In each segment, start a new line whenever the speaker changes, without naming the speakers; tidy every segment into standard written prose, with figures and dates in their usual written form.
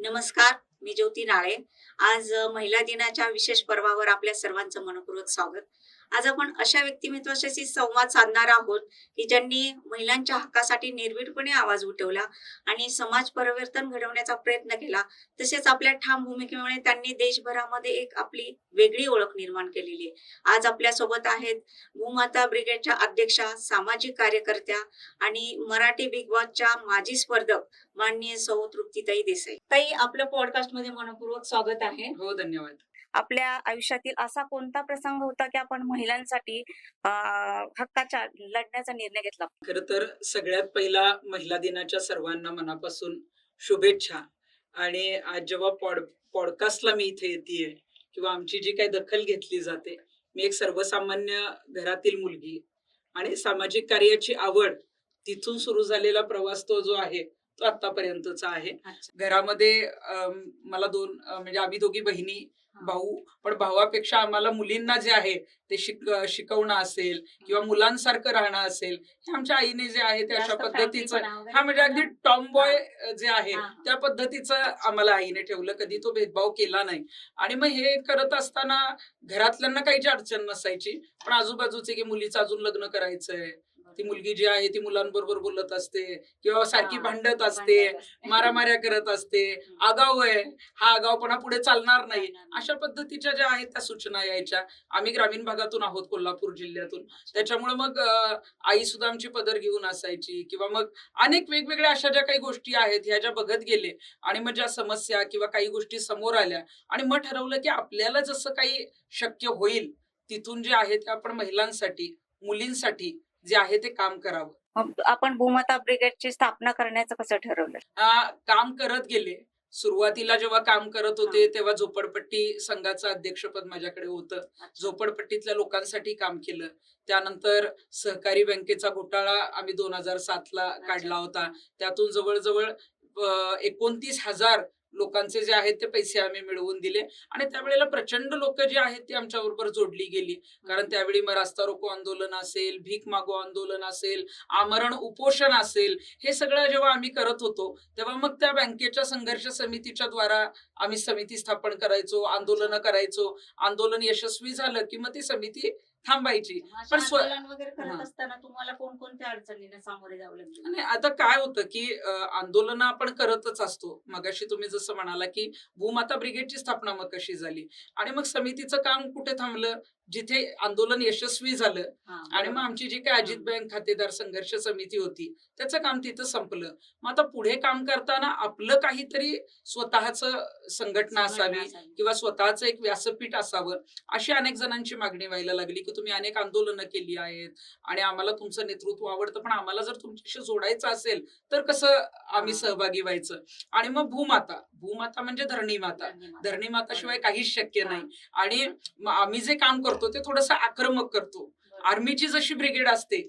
नमस्कार, मी ज्योती नाळे. आज महिला दिनाच्या विशेष पर्वावर आपल्या सर्वांचं मनपूर्वक स्वागत. आज आपण अशा व्यक्तिमत्वाशी संवाद साधणार आहोत, की ज्यांनी महिलांच्या हक्कासाठी निर्भीडपणे आवाज उठवला आणि समाज परिवर्तन घडवण्याचा प्रयत्न केला. तसेच आपल्या ठाम भूमिकेमुळे त्यांनी देशभरामध्ये एक आपली वेगळी ओळख निर्माण केलेली आहे. आज आपल्या सोबत आहेत भूमाता ब्रिगेडच्या अध्यक्षा, सामाजिक कार्यकर्त्या आणि मराठी बिग बॉसच्या माजी स्पर्धक माननीय सौ तृप्तीताई देसाई. ताई, आपल्या पॉडकास्ट मध्ये मनपूर्वक स्वागत आहे.
हो, धन्यवाद.
आपल्या आयुष्यातील असा कोणता प्रसंग होता की आपण महिलांसाठी हक्काच्या लढण्याचा निर्णय घेतला?
खरं तर सगळ्यात पहिला महिला दिनाच्या सर्वांना मनापासून शुभेच्छा. आणि आज जेव्हा पॉडकास्टला मी इथे येतेय किंवा आमची जी काही दखल घेतली जाते, मी एक सर्वसामान्य घरातील मुलगी आणि सामाजिक कार्याची आवड, तिथून सुरू झालेला प्रवास तो जो आहे तो आतापर्यंतचा आहे. घरामध्ये मला दोन म्हणजे आम्ही दोघी बहिणी, भाऊ, पण भावापेक्षा आम्हाला मुलींना जे आहे ते शिकवणं असेल किंवा मुलांसारखं राहणं असेल, हे आमच्या आईने जे आहे ते अशा पद्धतीचं, म्हणजे अगदी टॉम बॉय जे आहे त्या पद्धतीचं आम्हाला आईने ठेवलं. कधी तो भेदभाव केला नाही. आणि मग हे करत असताना घरातल्यांना काहीची अडचण नसायची, पण आजूबाजूचे की मुलीचं अजून लग्न करायचंय, ती मुलगी जी आहे ती मुलांबरोबर बोलत असते किंवा सारखी भांडत असते, मारामाऱ्या करत असते, आगाऊ आहे, हा आगाऊपणा पुढे चालणार नाही, अशा पद्धतीच्या ज्या आहेत त्या सूचना यायच्या. आम्ही ग्रामीण भागातून आहोत, कोल्हापूर जिल्ह्यातून, त्याच्यामुळे मग आई सुद्धा आमची पदर घेऊन असायची. किंवा मग अनेक वेगवेगळ्या अशा ज्या काही गोष्टी आहेत ह्या ज्या बघत गेले आणि मग ज्या समस्या किंवा काही गोष्टी समोर आल्या आणि मग ठरवलं की आपल्याला जसं काही शक्य होईल तिथून जे आहे ते आपण महिलांसाठी, मुलींसाठी जे आहे ते काम करावं.
आपण भूमाता ब्रिगेडची स्थापना करण्याचं कसं ठरवलं?
काम करत गेले. सुरुवातीला जेव्हा काम करत होते तेव्हा झोपडपट्टी संघाचं अध्यक्षपद माझ्याकडे होतं. झोपडपट्टीतल्या लोकांसाठी काम केलं. त्यानंतर सहकारी बँकेचा घोटाळा आम्ही 2007ला काढला होता. त्यातून जवळजवळ 29,000 लोकांचे जे आहेत ते पैसे आम्ही मिळवून दिले. आणि त्यावेळेला प्रचंड लोक जी आहेत ती आमच्या बरोबर जोडली गेली. कारण त्यावेळी मग रास्ता रोको आंदोलन असेल, भीक मागो आंदोलन असेल, आमरण उपोषण असेल, हे सगळं जेव्हा आम्ही करत होतो तेव्हा मग त्या बँकेच्या संघर्ष समितीच्या द्वारा आम्ही समिती स्थापन करायचो, आंदोलन करायचो. आंदोलन यशस्वी झालं की मग ती समिती थांबायची. पण
आंदोलन वगैरे करत असताना तुम्हाला कोणकोणत्या अडचणींना सामोरे जावं लागलं?
नाही, आता काय होतं की आंदोलन आपण करतच असतो. मगाशी तुम्ही जसं म्हणाला की भूमाता ब्रिगेडची स्थापना मग कशी झाली आणि मग समितीचं काम कुठे थांबलं, जिथे आंदोलन यशस्वी झालं. आणि मग आमची जी काही अजित बँक खातेदार संघर्ष समिती होती त्याचं काम तिथं संपलं. मग आता पुढे काम करताना आपलं काहीतरी स्वतःचं संघटना असावी किंवा स्वतःचं एक व्यासपीठ असावं, अशी अनेक जणांची मागणी व्हायला लागली की तुम्ही अनेक आंदोलनं केली आहेत आणि आम्हाला तुमचं नेतृत्व आवडतं, पण आम्हाला जर तुमच्याशी जोडायचं असेल तर कसं आम्ही सहभागी व्हायचं. आणि मग भूमाता म्हणजे धरणी माता. धरणी माताशिवाय काहीच शक्य नाही. आणि आम्ही जे काम करतो ते थोडंसं आक्रमक करतो. आर्मीची जशी ब्रिगेड असते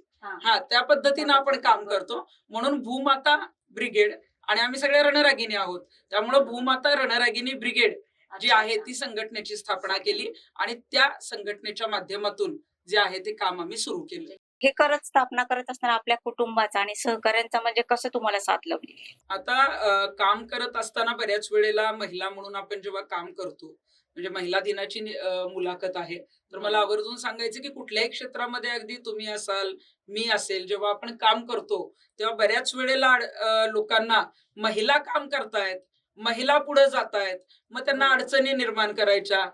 त्या पद्धतीनं आपण काम करतो. म्हणून भूमाता ब्रिगेड आणि आम्ही सगळे रणरागिणी आहोत. त्यामुळे भूमाता रणरागिणी ब्रिगेड जी आहे ती संघटनेची स्थापना केली आणि त्या संघटनेच्या माध्यमातून जे आहे ते काम आम्ही सुरू केलं.
हे स्थापना करत असताना आपल्या कुटुंबाचा आणि सहकार्यांचा म्हणजे कसं तुम्हाला साथ लाभली?
आता काम करत असताना बऱ्याच वेळेला महिला म्हणून आपण जेव्हा काम करतो, म्हणजे महिला दिनाची मुलाखत आहे, तर मला आवर्जून सांगायचं की कुठल्याही क्षेत्रामध्ये, अगदी तुम्ही असाल, मी असेल, जेव्हा आपण काम करतो तेव्हा बऱ्याच वेळेला लोकांना महिला काम करतायत, महिला पुढे जातायत, मग त्यांना अडचणी निर्माण करायच्या.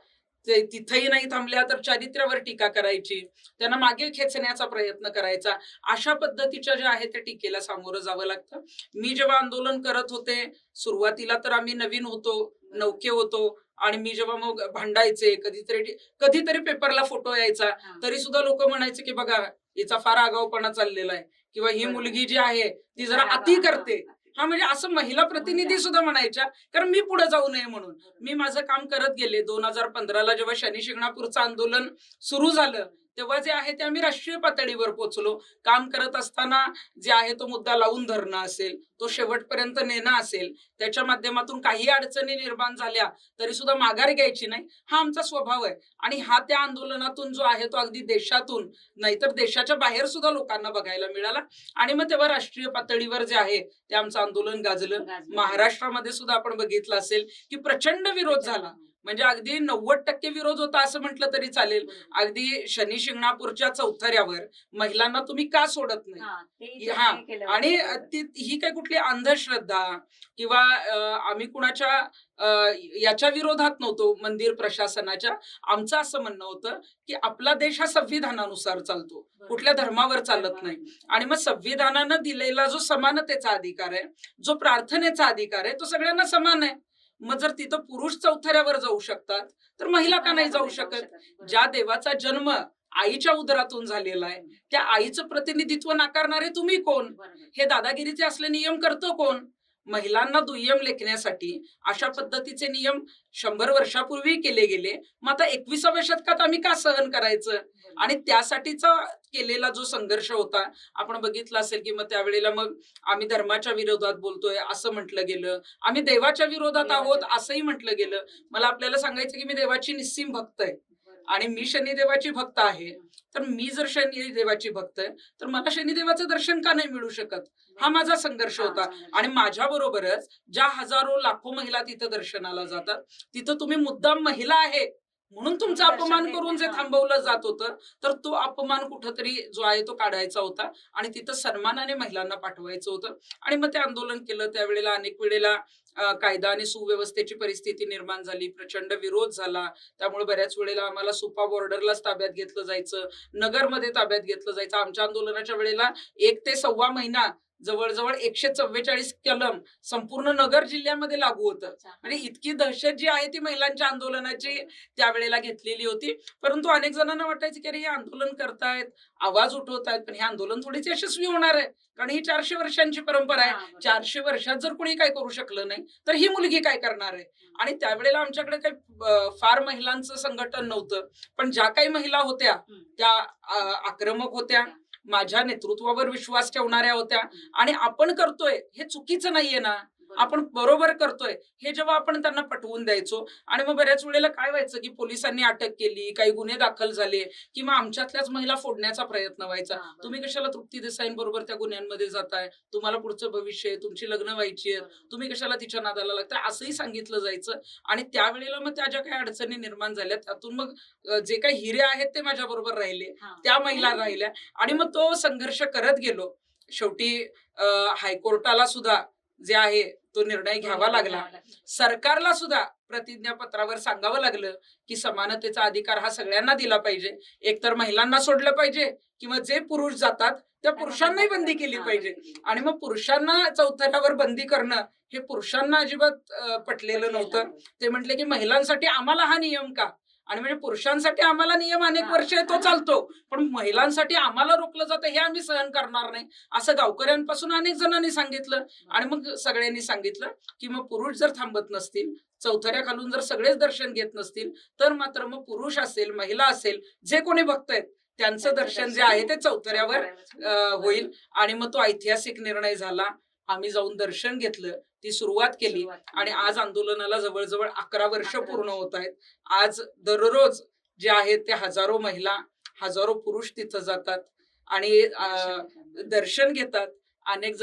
तिथेही नाही थांबल्या तर चारित्र्यावर टीका करायची, त्यांना मागे खेचण्याचा प्रयत्न करायचा. अशा पद्धतीच्या ज्या आहेत त्या टीकेला सामोरं जावं लागतं. मी जेव्हा आंदोलन करत होते सुरुवातीला तर आम्ही नवीन होतो, नवखे होतो, आणि मी जेव्हा मग भांडायचे, कधीतरी पेपरला फोटो यायचा तरी सुद्धा लोक म्हणायचे की बघा हिचा फार आगाऊपणा चाललेला आहे किंवा ही मुलगी जी आहे ती जरा अति करते. म्हणजे असं महिला प्रतिनिधी सुद्धा म्हणायच्या, कारण मी पुढे जाऊ नये म्हणून. मी माझं काम करत गेले. 2015ला जेव्हा शनी शिंगणापूरचं आंदोलन सुरू झालं तेव्हा जे आहे ते आम्ही राष्ट्रीय पातळीवर पोहोचलो. काम करत असताना जे आहे तो मुद्दा लावून धरणं असेल, तो शेवटपर्यंत नेणं असेल, त्याच्या माध्यमातून काही अडचणी निर्माण झाल्या तरी सुद्धा माघार घ्यायची नाही, हा आमचा स्वभाव आहे. आणि हा त्या आंदोलनातून जो आहे तो अगदी देशातून नाहीतर देशाच्या बाहेर सुद्धा लोकांना बघायला मिळाला. आणि मग तेव्हा राष्ट्रीय पातळीवर जे आहे ते आमचं आंदोलन गाजलं. महाराष्ट्रामध्ये सुद्धा आपण बघितलं असेल की प्रचंड विरोध झाला. म्हणजे अगदी 90% विरोध होता असं म्हटलं तरी चालेल. अगदी शनी शिंगणापूरच्या चौथऱ्यावर महिलांना तुम्ही का सोडत नाही, हा, आणि ही काही कुठली अंधश्रद्धा किंवा आम्ही कुणाच्या याच्या विरोधात नव्हतो, मंदिर प्रशासनाच्या. आमचं असं म्हणणं होतं की आपला देश हा संविधानानुसार चालतो, कुठल्या धर्मावर चालत नाही. आणि मग संविधानानं दिलेला जो समानतेचा अधिकार आहे, जो प्रार्थनेचा अधिकार आहे, तो सगळ्यांना समान आहे. मग जर तिथं पुरुष चौथऱ्यावर जाऊ शकतात तर महिला का नाही जाऊ शकत? ज्या देवाचा जन्म आईच्या उदरातून झालेला आहे, त्या आईचं प्रतिनिधित्व नाकारणारे तुम्ही कोण? हे दादागिरीचे असले नियम करतो कोण? महिलांना दुय्यम लेखण्यासाठी अशा पद्धतीचे नियम 100 वर्षापूर्वी केले गेले. मग आता 21व्या शतकात आम्ही का सहन करायचं? आणि त्यासाठीचा केलेला जो संघर्ष होता, आपण बघितलं असेल की मग त्यावेळेला मग आम्ही धर्माच्या विरोधात बोलतोय असं म्हटलं गेलं, आम्ही देवाच्या विरोधात आहोत असंही म्हटलं गेलं. मला आपल्याला सांगायचं की मी देवाची निस्सीम भक्त आहे आणि मी शनिदेवाची भक्त आहे. तर मी जर शनिदेवाची भक्त आहे तर मला शनिदेवाचं दर्शन का नाही मिळू शकत? हा माझा संघर्ष होता. आणि माझ्या बरोबरच ज्या हजारो लाखो महिला तिथं दर्शनाला जातात, तिथं तुम्ही मुद्दाम महिला आहे म्हणून तुमचा अपमान करून जे थांबवलं जात होतं, तर तो अपमान कुठंतरी जो आहे तो काढायचा होता आणि तिथं सन्मानाने महिलांना पाठवायचं होतं. आणि मग ते आंदोलन केलं. त्यावेळेला अनेक वेळेला कायदा आणि सुव्यवस्थेची परिस्थिती निर्माण झाली, प्रचंड विरोध झाला. त्यामुळे बऱ्याच वेळेला आम्हाला सुपा बॉर्डरलाच ताब्यात घेतलं जायचं, नगरमध्ये ताब्यात घेतलं जायचं. आमच्या आंदोलनाच्या वेळेला 1 ते सव्वा महिना जवळजवळ 144 कलम संपूर्ण नगर जिल्ह्यामध्ये लागू होतं. आणि इतकी दहशत जी आहे ती महिलांच्या आंदोलनाची त्यावेळेला घेतलेली होती. परंतु अनेक जणांना वाटायचं की अरे हे आंदोलन करतायत, आवाज उठवतायत, पण हे आंदोलन थोडीच यशस्वी होणार आहे, कारण ही 400 वर्षांची परंपरा आहे. 400 वर्षात जर कोणी काय करू शकलं नाही तर ही मुलगी काय करणार आहे? आणि त्यावेळेला आमच्याकडे काही फार महिलांचं संघटन नव्हतं, पण ज्या काही महिला होत्या त्या आक्रमक होत्या, माझ्या नेतृत्वावर विश्वास ठेवणाऱ्या होत्या. आणि आपण करतोय हे चुकीचं नाहीये ना, आपण बरोबर करतोय हे जेव्हा आपण त्यांना पटवून द्यायचो. आणि मग बऱ्याच वेळेला काय व्हायचं की पोलिसांनी अटक केली, काही गुन्हे दाखल झाले किंवा आमच्यातल्याच महिला फोडण्याचा प्रयत्न व्हायचा. तुम्ही कशाला तृप्ती देसाईंबरोबर त्या गुन्ह्यांमध्ये जाताय? तुम्हाला पुढचं भविष्य आहे, तुमची लग्न व्हायची आहेत, तुम्ही कशाला तिच्या नादाला लागताय? असंही सांगितलं जायचं. आणि त्यावेळेला मग त्या ज्या काही अडचणी निर्माण झाल्या त्यातून मग जे काही हिरे आहेत ते माझ्या बरोबर राहिले, त्या महिला राहिल्या. आणि मग तो संघर्ष करत गेलो. शेवटी हायकोर्टाला सुद्धा जे आहे तो निर्णय घ्यावा लागला. सरकारला सुद्धा प्रतिज्ञापत्रावर सांगावं लागलं की समानतेचा अधिकार हा सगळ्यांना दिला पाहिजे. एकतर महिलांना सोडलं पाहिजे किंवा जे पुरुष जातात त्या पुरुषांनाही बंदी केली पाहिजे. आणि मग पुरुषांना चौथऱ्यावर बंदी करणं हे पुरुषांना अजिबात पटलेलं नव्हतं. ते म्हटले की महिलांसाठी आम्हाला हा नियम का? आणि म्हणजे पुरुषांसाठी आम्हाला नियम अनेक वर्ष तो चालतो, पण महिलांसाठी आम्हाला रोखलं जातं हे आम्ही सहन करणार नाही, असं गावकऱ्यांपासून अनेक जणांनी सांगितलं. आणि मग सगळ्यांनी सांगितलं की मग पुरुष जर थांबत नसतील, चौथऱ्या खालून जर सगळेच दर्शन घेत नसतील, तर मात्र मग पुरुष असेल, महिला असेल, जे कोणी भक्त आहेत त्यांचं दर्शन जे आहे ते चौथऱ्यावर होईल. आणि मग तो ऐतिहासिक निर्णय झाला. आम्ही जाऊन दर्शन घेतलं, ती सुरुवात केली. आणि आज आंदोलनाला जवळजवळ 11 वर्ष पूर्ण होत आहेत. आज दररोज जे आहेत ते हजारो महिला, हजारो पुरुष तिथं जातात आणि दर्शन घेतात. अनेक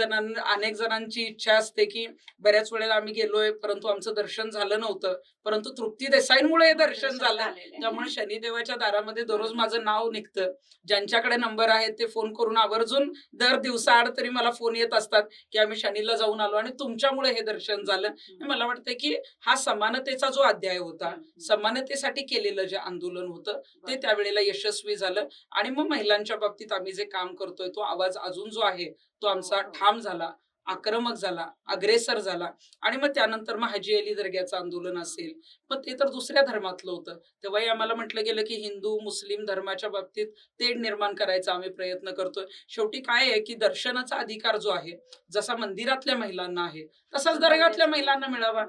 जणांची इच्छा असते की बऱ्याच वेळेला आम्ही गेलोय परंतु आमचं दर्शन झालं नव्हतं, परंतु तृप्ती देसाईंमुळे हे दर्शन झालं. त्यामुळे शनिदेवाच्या दारामध्ये दररोज माझं नाव निघतं. ज्यांच्याकडे नंबर आहे ते फोन करून आवर्जून दर दिवसाआड तरी मला फोन येत असतात की आम्ही शनीला जाऊन आलो आणि तुमच्यामुळे हे दर्शन झालं. मला वाटतं की हा समानतेचा जो अध्याय होता, समानतेसाठी केलेलं जे आंदोलन होतं ते त्यावेळेला यशस्वी झालं. आणि मग महिलांच्या बाबतीत आम्ही जे काम करतोय तो आवाज अजून जो आहे तो आमचा ठाम झाला, आक्रमक झाला, अग्रेसर झाला. आणि मग त्यानंतर मग हाजी अली दर्ग्याचं आंदोलन असेल, पण ते तर दुसऱ्या धर्मातलं होतं. तेव्हाही आम्हाला म्हटलं गेलं की हिंदू मुस्लिम धर्माच्या बाबतीत तेढ निर्माण करायचा आम्ही प्रयत्न करतोय. शेवटी काय आहे की दर्शनाचा अधिकार जो आहे जसा मंदिरातल्या महिलांना आहे तसाच दर्ग्यातल्या महिलांना मिळावा.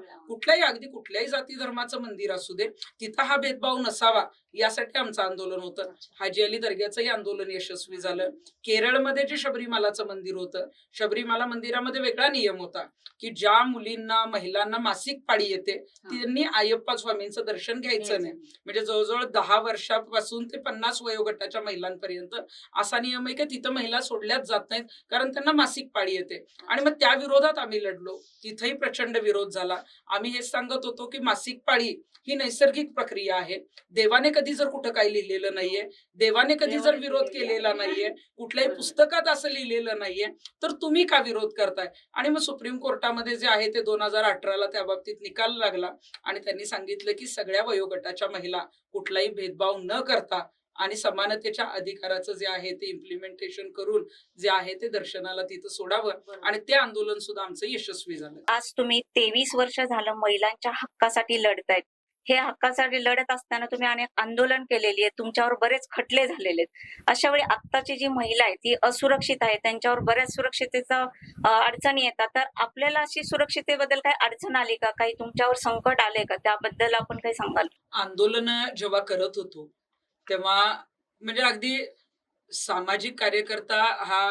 अगदी कुठल्याही जाती धर्माचं मंदिर असू दे, तिथं हा भेदभाव नसावा यासाठी आमचं आंदोलन होतं. हाजी अली दर्ग्याचंही आंदोलन यशस्वी झालं. केरळमध्ये जे शबरीमालाचं मंदिर होतं, शबरीमाला मंदिरामध्ये वेगळा नियम होता की ज्या मुलींना महिलांना मासिक पाळी येते त्यांनी अय्यप्पा स्वामींचं दर्शन घ्यायचं नाही. म्हणजे जवळजवळ 10 वर्षापासून ते 50 वयोगटाच्या महिलांपर्यंत असा नियम आहे की तिथं महिला सोडल्याच जात नाहीत, कारण त्यांना मासिक पाळी येते. आणि मग त्या विरोधात आम्ही लढलो. तिथेही प्रचंड विरोध झाला. आम्ही हेच सांगत होतो की मासिक पाळी ही नैसर्गिक प्रक्रिया आहे. देवाने कधी जर कुठं काही लिहिलेलं नाहीये, देवाने कधी जर विरोध केलेला नाहीये, कुठल्याही पुस्तकात असं लिहिलेलं नाहीये, तर तुम्ही का विरोध करताय? आणि मग सुप्रीम कोर्टामध्ये जे आहे ते 2018ला त्या बाबतीत निकाल लागला आणि त्यांनी सांगितलं की सगळ्या वयोगटाच्या महिला कुठलाही भेदभाव न करता आणि समानतेच्या अधिकाराचं जे आहे ते इम्प्लिमेंटेशन करून जे आहे ते दर्शनाला तिथं सोडावं. आणि ते आंदोलन सुद्धा आमचं यशस्वी झालं.
आज तुम्ही 23 वर्ष झालं महिलांच्या हक्कासाठी लढतायत. हे हक्कासाठी लढत असताना तुम्ही अनेक आंदोलन केलेली आहेत, तुमच्यावर बरेच खटले झालेले आहेत. अशा वेळी आत्ताची जी महिला आहे ती असुरक्षित आहे, त्यांच्यावर बऱ्याच सुरक्षितेचा अडचणी येतात. तर आपल्याला अशी सुरक्षितेबद्दल काही अडचण आली का? काही तुमच्यावर संकट आले का? त्याबद्दल आपण काही सांगाल?
आंदोलन जेव्हा करत होतो तेव्हा म्हणजे अगदी सामाजिक कार्यकर्ता हा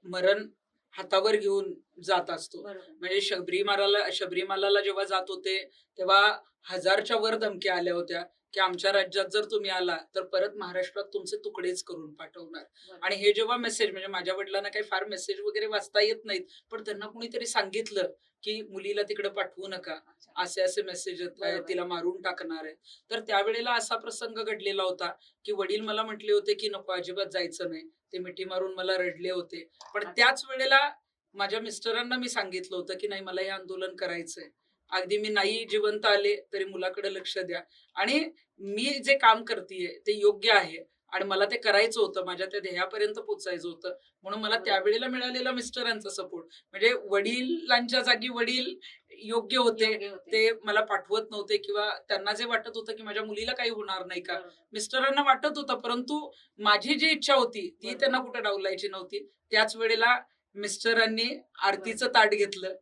मरण हातावर घेऊन जात असतो. म्हणजे शबरीमालाला जेव्हा जात होते तेव्हा 1000च्या वर धमक्या आल्या होत्या की आमच्या राज्यात जर तुम्ही आला तर परत महाराष्ट्रात तुमचे तुकडेच करून पाठवणार. आणि हे जेव्हा मेसेज, म्हणजे माझ्या वडिलांना काही फार मेसेज वगैरे वाचता येत नाहीत, पण त्यांना कुणीतरी सांगितलं की मुलीला तिकडे पाठवू नका, असे असे मेसेज येत आहेत, तिला मारून टाकणार आहे. तर त्यावेळेला असा प्रसंग घडलेला होता की वडील मला म्हटले होते की नको, अजिबात जायचं नाही. ते मिठी मारून मला रडले होते. पण त्याच वेळेला माझ्या मिस्टरांना मी सांगितलं होतं की नाही, मला हे आंदोलन करायचंय. अगदी मी नाही जिवंत आले तरी मुलाकडे लक्ष द्या. आणि मी जे काम करतेय ते योग्य आहे आणि मला ते करायचं होतं, माझ्या त्या ध्येयापर्यंत पोहोचायचं होतं. म्हणून मला त्यावेळेला मिळालेला मिस्टरांचा सपोर्ट, म्हणजे वडिलांच्या जागी वडील योग्य होते. ते मला पाठवत नव्हते किंवा त्यांना जे वाटत होतं की माझ्या मुलीला काही होणार नाही का, मिस्टरांना वाटत होतं, परंतु माझी जी इच्छा होती ती त्यांना कुठे डावलायची नव्हती. त्याच वेळेला मिस्टरांनी आरतीचं ताट घेतलं,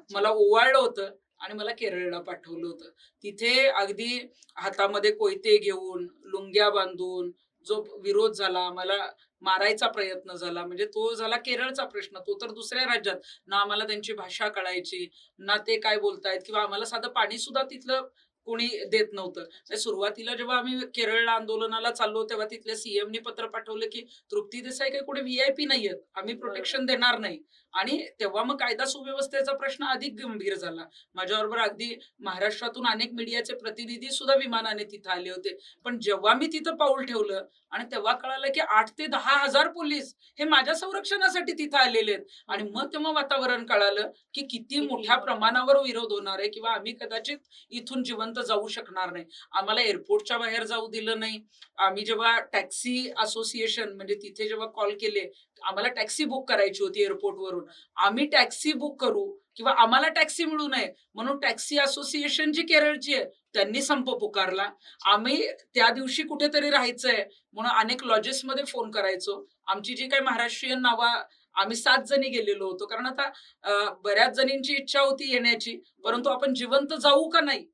मला ओवाळलं होतं आणि मला केरळला पाठवलं होतं. तिथे अगदी हातामध्ये कोयते घेऊन, लुंग्या बांधून जो विरोध झाला, मला मारायचा प्रयत्न झाला. म्हणजे तो झाला केरळचा प्रश्न, तो तर दुसऱ्या राज्यात. ना आम्हाला त्यांची भाषा कळायची, ना ते काय बोलतायत, किंवा आम्हाला साधं पाणी सुद्धा तिथलं कोणी देत नव्हतं. म्हणजे सुरुवातीला जेव्हा आम्ही केरळला आंदोलनाला चाललो तेव्हा तिथल्या सीएमनी पत्र पाठवलं की तृप्ती देसाई काही कोणी व्हीआयपी नाहीयेत, आम्ही प्रोटेक्शन देणार नाही. आणि तेव्हा मग कायदा सुव्यवस्थेचा प्रश्न अधिक गंभीर झाला. माझ्याबरोबर अगदी महाराष्ट्रातून अनेक मीडियाचे प्रतिनिधी सुद्धा विमानाने तिथं आले होते. पण जेव्हा मी तिथं पाऊल ठेवलं आणि तेव्हा कळालं की 8 ते 10,000 पोलीस हे माझ्या संरक्षणासाठी तिथं आलेले आहेत. आणि मग तेव्हा वातावरण कळालं की किती मोठ्या प्रमाणावर विरोध होणार आहे किंवा आम्ही कदाचित इथून जिवंत जाऊ शकणार नाही. आम्हाला एअरपोर्टच्या बाहेर जाऊ दिलं नाही. आम्ही जेव्हा टॅक्सी असोसिएशन, म्हणजे तिथे जेव्हा कॉल केले, आम्हाला टॅक्सी बुक करायची होती एअरपोर्टवरून, आम्ही टॅक्सी बुक करू किंवा आम्हाला टॅक्सी मिळू नये म्हणून टॅक्सी असोसिएशन जी केरळची आहे त्यांनी संप पुकारला. आम्ही त्या दिवशी कुठेतरी राहायचंय म्हणून अनेक लॉजेसमध्ये फोन करायचो. आमची जी काही महाराष्ट्रीयन नावा, आम्ही 7 जणी गेलेलो होतो, कारण आता बऱ्याच जणींची इच्छा होती येण्याची, परंतु आपण जिवंत जाऊ का नाही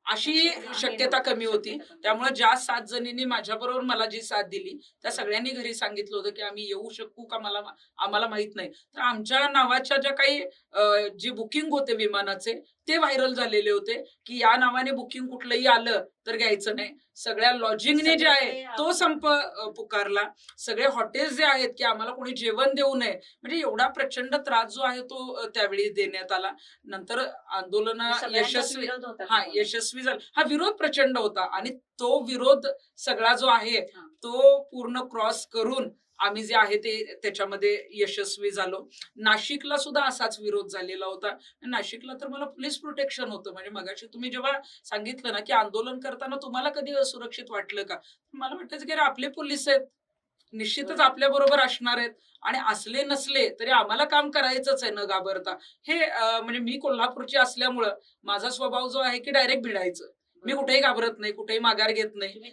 अशी शक्यता कमी होती. त्यामुळे ज्या 7 जणींनी माझ्याबरोबर मला जी साथ दिली त्या सगळ्यांनी घरी सांगितलं होतं की आम्ही येऊ शकू का, आम्हाला माहित नाही. तर आमच्या नावाच्या ज्या काही जे बुकिंग होते विमानाचे ते व्हायरल झालेले होते की या नावाने बुकिंग कुठलंही आलं तर घ्यायचं नाही. सगळ्या लॉजिंगने जे आहे तो संप पुकारला. सगळे हॉटेल्स जे आहेत की आम्हाला कोणी जेवण देऊ नये, म्हणजे एवढा प्रचंड त्रास जो आहे तो त्यावेळी देण्यात आला. नंतर आंदोलन यशस्वी झालं. हा विरोध प्रचंड होता आणि तो विरोध सगळा जो आहे तो पूर्ण क्रॉस करून आम्ही जे आहे ते त्याच्यामध्ये यशस्वी झालो. नाशिकला सुद्धा असाच विरोध झालेला होता. नाशिकला तर मला पोलीस प्रोटेक्शन होतं. म्हणजे मगाशी तुम्ही जेव्हा सांगितलं ना की आंदोलन करताना तुम्हाला कधी असुरक्षित वाटलं का, मला वाटायचं की आपले पोलीस आहेत, निश्चितच आपल्या बरोबर असणार आहेत आणि असले नसले तरी आम्हाला काम करायचंच आहे न घाबरता. हे म्हणजे मी कोल्हापूरची असल्यामुळं माझा स्वभाव जो आहे की डायरेक्ट भिडायचं. मी कुठेही घाबरत नाही, कुठेही माघार घेत नाही.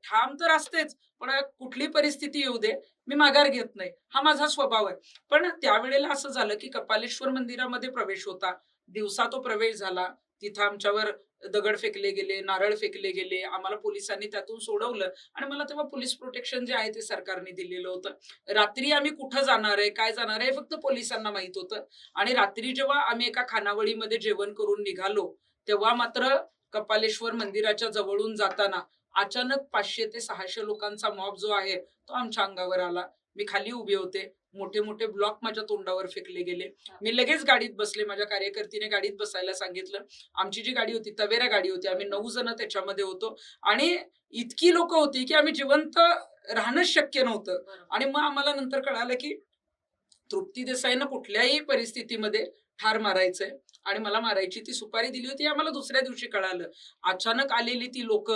ठाम तर असतेच, पण कुठली परिस्थिती येऊ दे मी माघार घेत नाही, हा माझा स्वभाव आहे. पण त्यावेळेला असं झालं की कपालेश्वर मंदिरामध्ये प्रवेश होता, दिवसा तो प्रवेश झाला. तिथं आमच्यावर दगड फेकले गेले, नारळ फेकले गेले. आम्हाला पोलिसांनी त्यातून सोडवलं आणि मला तेव्हा पोलीस प्रोटेक्शन जे आहे ते सरकारने दिलेलं होतं. रात्री आम्ही कुठं जाणार आहे, काय जाणार आहे हे फक्त पोलिसांना माहित होतं. आणि रात्री जेव्हा आम्ही एका खानावळीमध्ये जेवण करून निघालो, तेव्हा मात्र कपालेश्वर मंदिराच्या जवळून जाताना अचानक 500 ते 600 लोकांचा मॉब जो आहे तो आमच्या अंगावर आला. मी खाली उभे होते. मोठे मोठे ब्लॉक माझ्या तोंडावर फेकले गेले. मी लगेच गाडीत बसले. माझ्या कार्यकर्तीने गाडीत बसायला सांगितलं. आमची जी गाडी होती तवेरा गाडी होती. आम्ही 9 जण त्याच्यामध्ये होतो आणि इतकी लोक होती की आम्ही जिवंत राहणंच शक्य नव्हतं. आणि मग आम्हाला नंतर कळालं की तृप्ती देसाईनं कुठल्याही परिस्थितीमध्ये ठार मारायचंय आणि मला मारायची ती सुपारी दिली होती हे आम्हाला दुसऱ्या दिवशी कळालं. अचानक आलेली ती लोक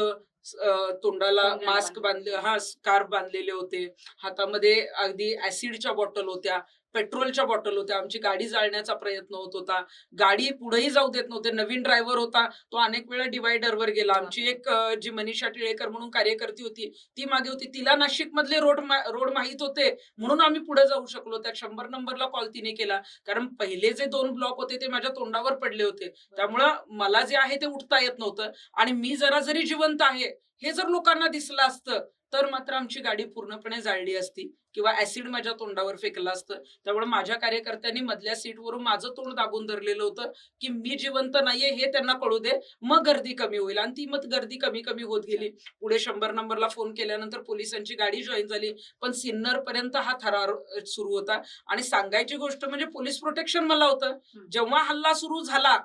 तोंडाला मास्क बांधले, स्कार्फ बांधलेले होते, हातामध्ये अगदी ऍसिडच्या बॉटल होत्या, पेट्रोलच्या बॉटल होत्या. आमची गाडी जाळण्याचा प्रयत्न होत होता. गाडी पुढेही जाऊ देत नव्हते. नवीन ड्रायव्हर होता, तो अनेक वेळा डिवायडरवर गेला. आमची एक जी मनीषा टिळेकर म्हणून कार्यकर्ती होती ती मागे होती. तिला नाशिक मधले रोड माहित होते म्हणून आम्ही पुढे जाऊ शकलो. त्या 100 नंबरला कॉल तिने केला, कारण पहिले जे 2 ब्लॉक होते ते माझ्या तोंडावर पडले होते. त्यामुळं मला जे आहे ते उठता येत नव्हतं आणि मी जरी जिवंत आहे हे जर लोकांना दिसलं असतं तर मात्र आमची गाडी पूर्णपणे जाळली असती किंवा ऍसिड माझ्या तोंडावर फेकलं असतं. त्यामुळे माझ्या कार्यकर्त्यांनी मधल्या सीटवरून माझं तोंड दाबून धरलेलं होतं की मी जिवंत नाहीये हे त्यांना कळू दे, मग गर्दी कमी होईल. आणि ती मग गर्दी कमी कमी होत गेली. पुढे 100 नंबरला फोन केल्यानंतर पोलिसांची गाडी जॉईन झाली, पण सिन्नर पर्यंत हा थरार सुरू होता. आणि सांगायची गोष्ट म्हणजे पोलीस प्रोटेक्शन मला होतं. जेव्हा हल्ला सुरू झाला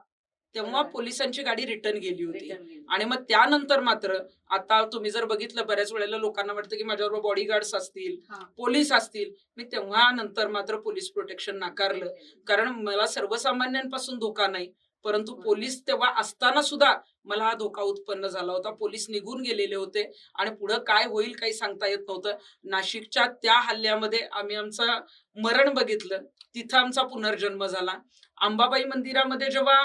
तेव्हा पोलिसांची गाडी रिटर्न गेली होती. आणि मग त्यानंतर मात्र आता तुम्ही जर बघितलं, बऱ्याच वेळेला लोकांना वाटतं की माझ्याबरोबर बॉडीगार्ड्स असतील, पोलीस असतील. मी तेव्हा नंतर मात्र पोलीस प्रोटेक्शन नाकारलं, कारण मला सर्वसामान्यांपासून धोका नाही, परंतु पोलीस तेव्हा असताना सुद्धा मला हा धोका उत्पन्न झाला होता. पोलीस निघून गेलेले होते आणि पुढे काय होईल काही सांगता येत नव्हतं. नाशिकच्या त्या हल्ल्यामध्ये आम्ही आमचं मरण बघितलं, तिथं आमचा पुनर्जन्म झाला. अंबाबाई मंदिरामध्ये जेव्हा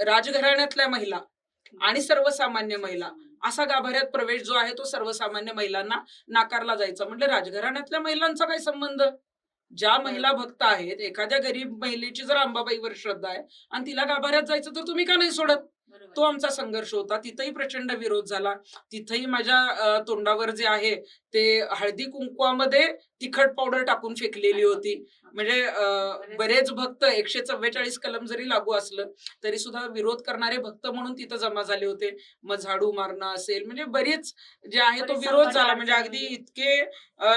राजघराण्यातल्या महिला आणि सर्वसामान्य महिला असा गाभाऱ्यात प्रवेश जो आहे तो सर्वसामान्य महिलांना नाकारला जायचा. म्हणजे राजघराण्यातल्या महिलांचा काय संबंध? ज्या महिला भक्त आहेत, एखाद्या गरीब महिलेची जर अंबाबाईवर श्रद्धा आहे आणि तिला गाभाऱ्यात जायचं तर तुम्ही का नाही सोडत? तो आमचा संघर्ष होता. तिथंही प्रचंड विरोध झाला. तिथंही माझ्या तोंडावर जे आहे ते हळदी कुंकवामध्ये तिखट पावडर टाकून फेकलेली होती. म्हणजे बरेच भक्त 144 कलम जरी लागू असलं तरी सुद्धा विरोध करणारे भक्त म्हणून तिथं जमा झाले होते. मग झाडू मारणं असेल, म्हणजे बरेच जे आहे तो विरोध झाला. म्हणजे अगदी इतके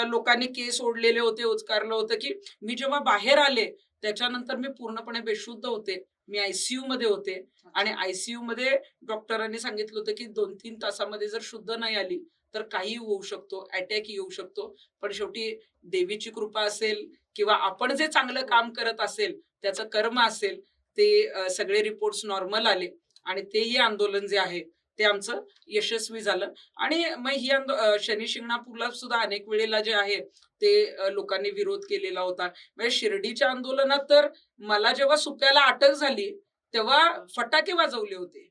लोकांनी केस ओढलेले होते, उचकारलं होतं की मी जेव्हा बाहेर आले त्याच्यानंतर मी पूर्णपणे बेशुद्ध होते. मी आयसीयू मध्ये होते आणि आयसीयू मध्ये डॉक्टरांनी सांगितलं होतं की 2-3 तासामध्ये जर शुद्ध नाही आली तर काही होऊ शकतो, अटॅक येऊ शकतो. पण शेवटी देवीची कृपा असेल किंवा आपण जे चांगलं काम करत असेल त्याचं कर्म असेल, ते सगळे रिपोर्ट्स नॉर्मल आले आणि तेही आंदोलन जे आहे ते आमचं यशस्वी झालं. आणि मग ही शनी शिंगणापूरला सुद्धा अनेक वेळेला जे आहे ते लोकांनी विरोध केलेला होता. म्हणजे शिर्डीच्या आंदोलनात तर मला जेव्हा सुप्याला अटक झाली तेव्हा फटाके वाजवले होते.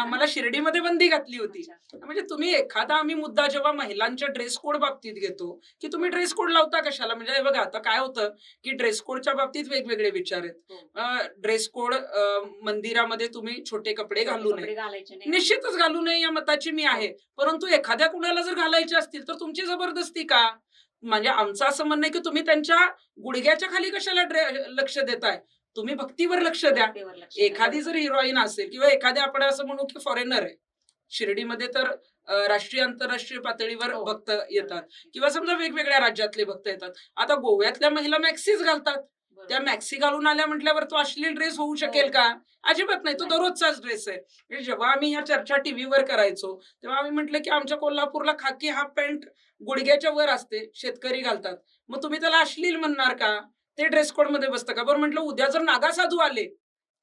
मला शिर्डीमध्ये बंदी घातली होती. म्हणजे तुम्ही एखादा आम्ही मुद्दा जेव्हा महिलांच्या ड्रेस कोड बाबतीत घेतो की तुम्ही ड्रेस कोड लावता कशाला? म्हणजे बघा आता काय होतं की ड्रेस कोडच्या बाबतीत वेगवेगळे विचार आहेत. ड्रेस कोड मंदिरामध्ये तुम्ही छोटे कपडे घालू नये, निश्चितच घालू नये या मताची मी आहे. परंतु एखाद्या कुणाला जर घालायचे असतील तर तुमची जबरदस्ती का? म्हणजे आमचं असं म्हणणं आहे की तुम्ही त्यांच्या गुडघ्याच्या खाली कशाला लक्ष देताय? तुम्ही भक्तीवर लक्ष द्या. एखादी जर हिरोईन असेल किंवा एखादी आपण असं म्हणू की फॉरेनर आहे, शिर्डीमध्ये तर राष्ट्रीय आंतरराष्ट्रीय पातळीवर भक्त येतात किंवा समजा वेगवेगळ्या राज्यातले भक्त येतात. आता गोव्यातल्या महिला मॅक्सीच घालतात. त्या मॅक्सी घालून आल्या म्हटल्यावर तो अश्लील ड्रेस होऊ शकेल का? अजिबात नाही. तो दररोजचाच ड्रेस आहे. म्हणजे जेव्हा आम्ही ह्या चर्चा टीव्हीवर करायचो तेव्हा आम्ही म्हटलं की आमच्या कोल्हापूरला खाकी हाफ पॅन्ट गुडघ्याच्या वर असते, शेतकरी घालतात, मग तुम्ही त्याला अश्लील म्हणणार का? ते ड्रेस कोड मध्ये बसतं का? बरं म्हटलं उद्या जर नागासाधू आले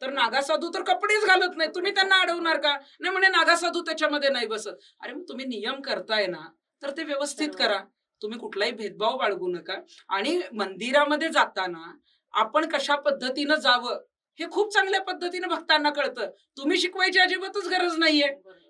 तर नागासाधू तर कपडेच घालत नाही, तुम्ही त्यांना अडवणार का? नाही म्हणे नागासाधू त्याच्यामध्ये नाही बसत. अरे मग तुम्ही नियम करताय ना तर ते व्यवस्थित करा. तुम्ही कुठलाही भेदभाव बाळगू नका. आणि मंदिरामध्ये जाताना आपण कशा पद्धतीनं जावं हे खूप चांगल्या पद्धतीने भक्तांना कळतं. तुम्ही शिकवायची अजिबातच गरज नाहीये.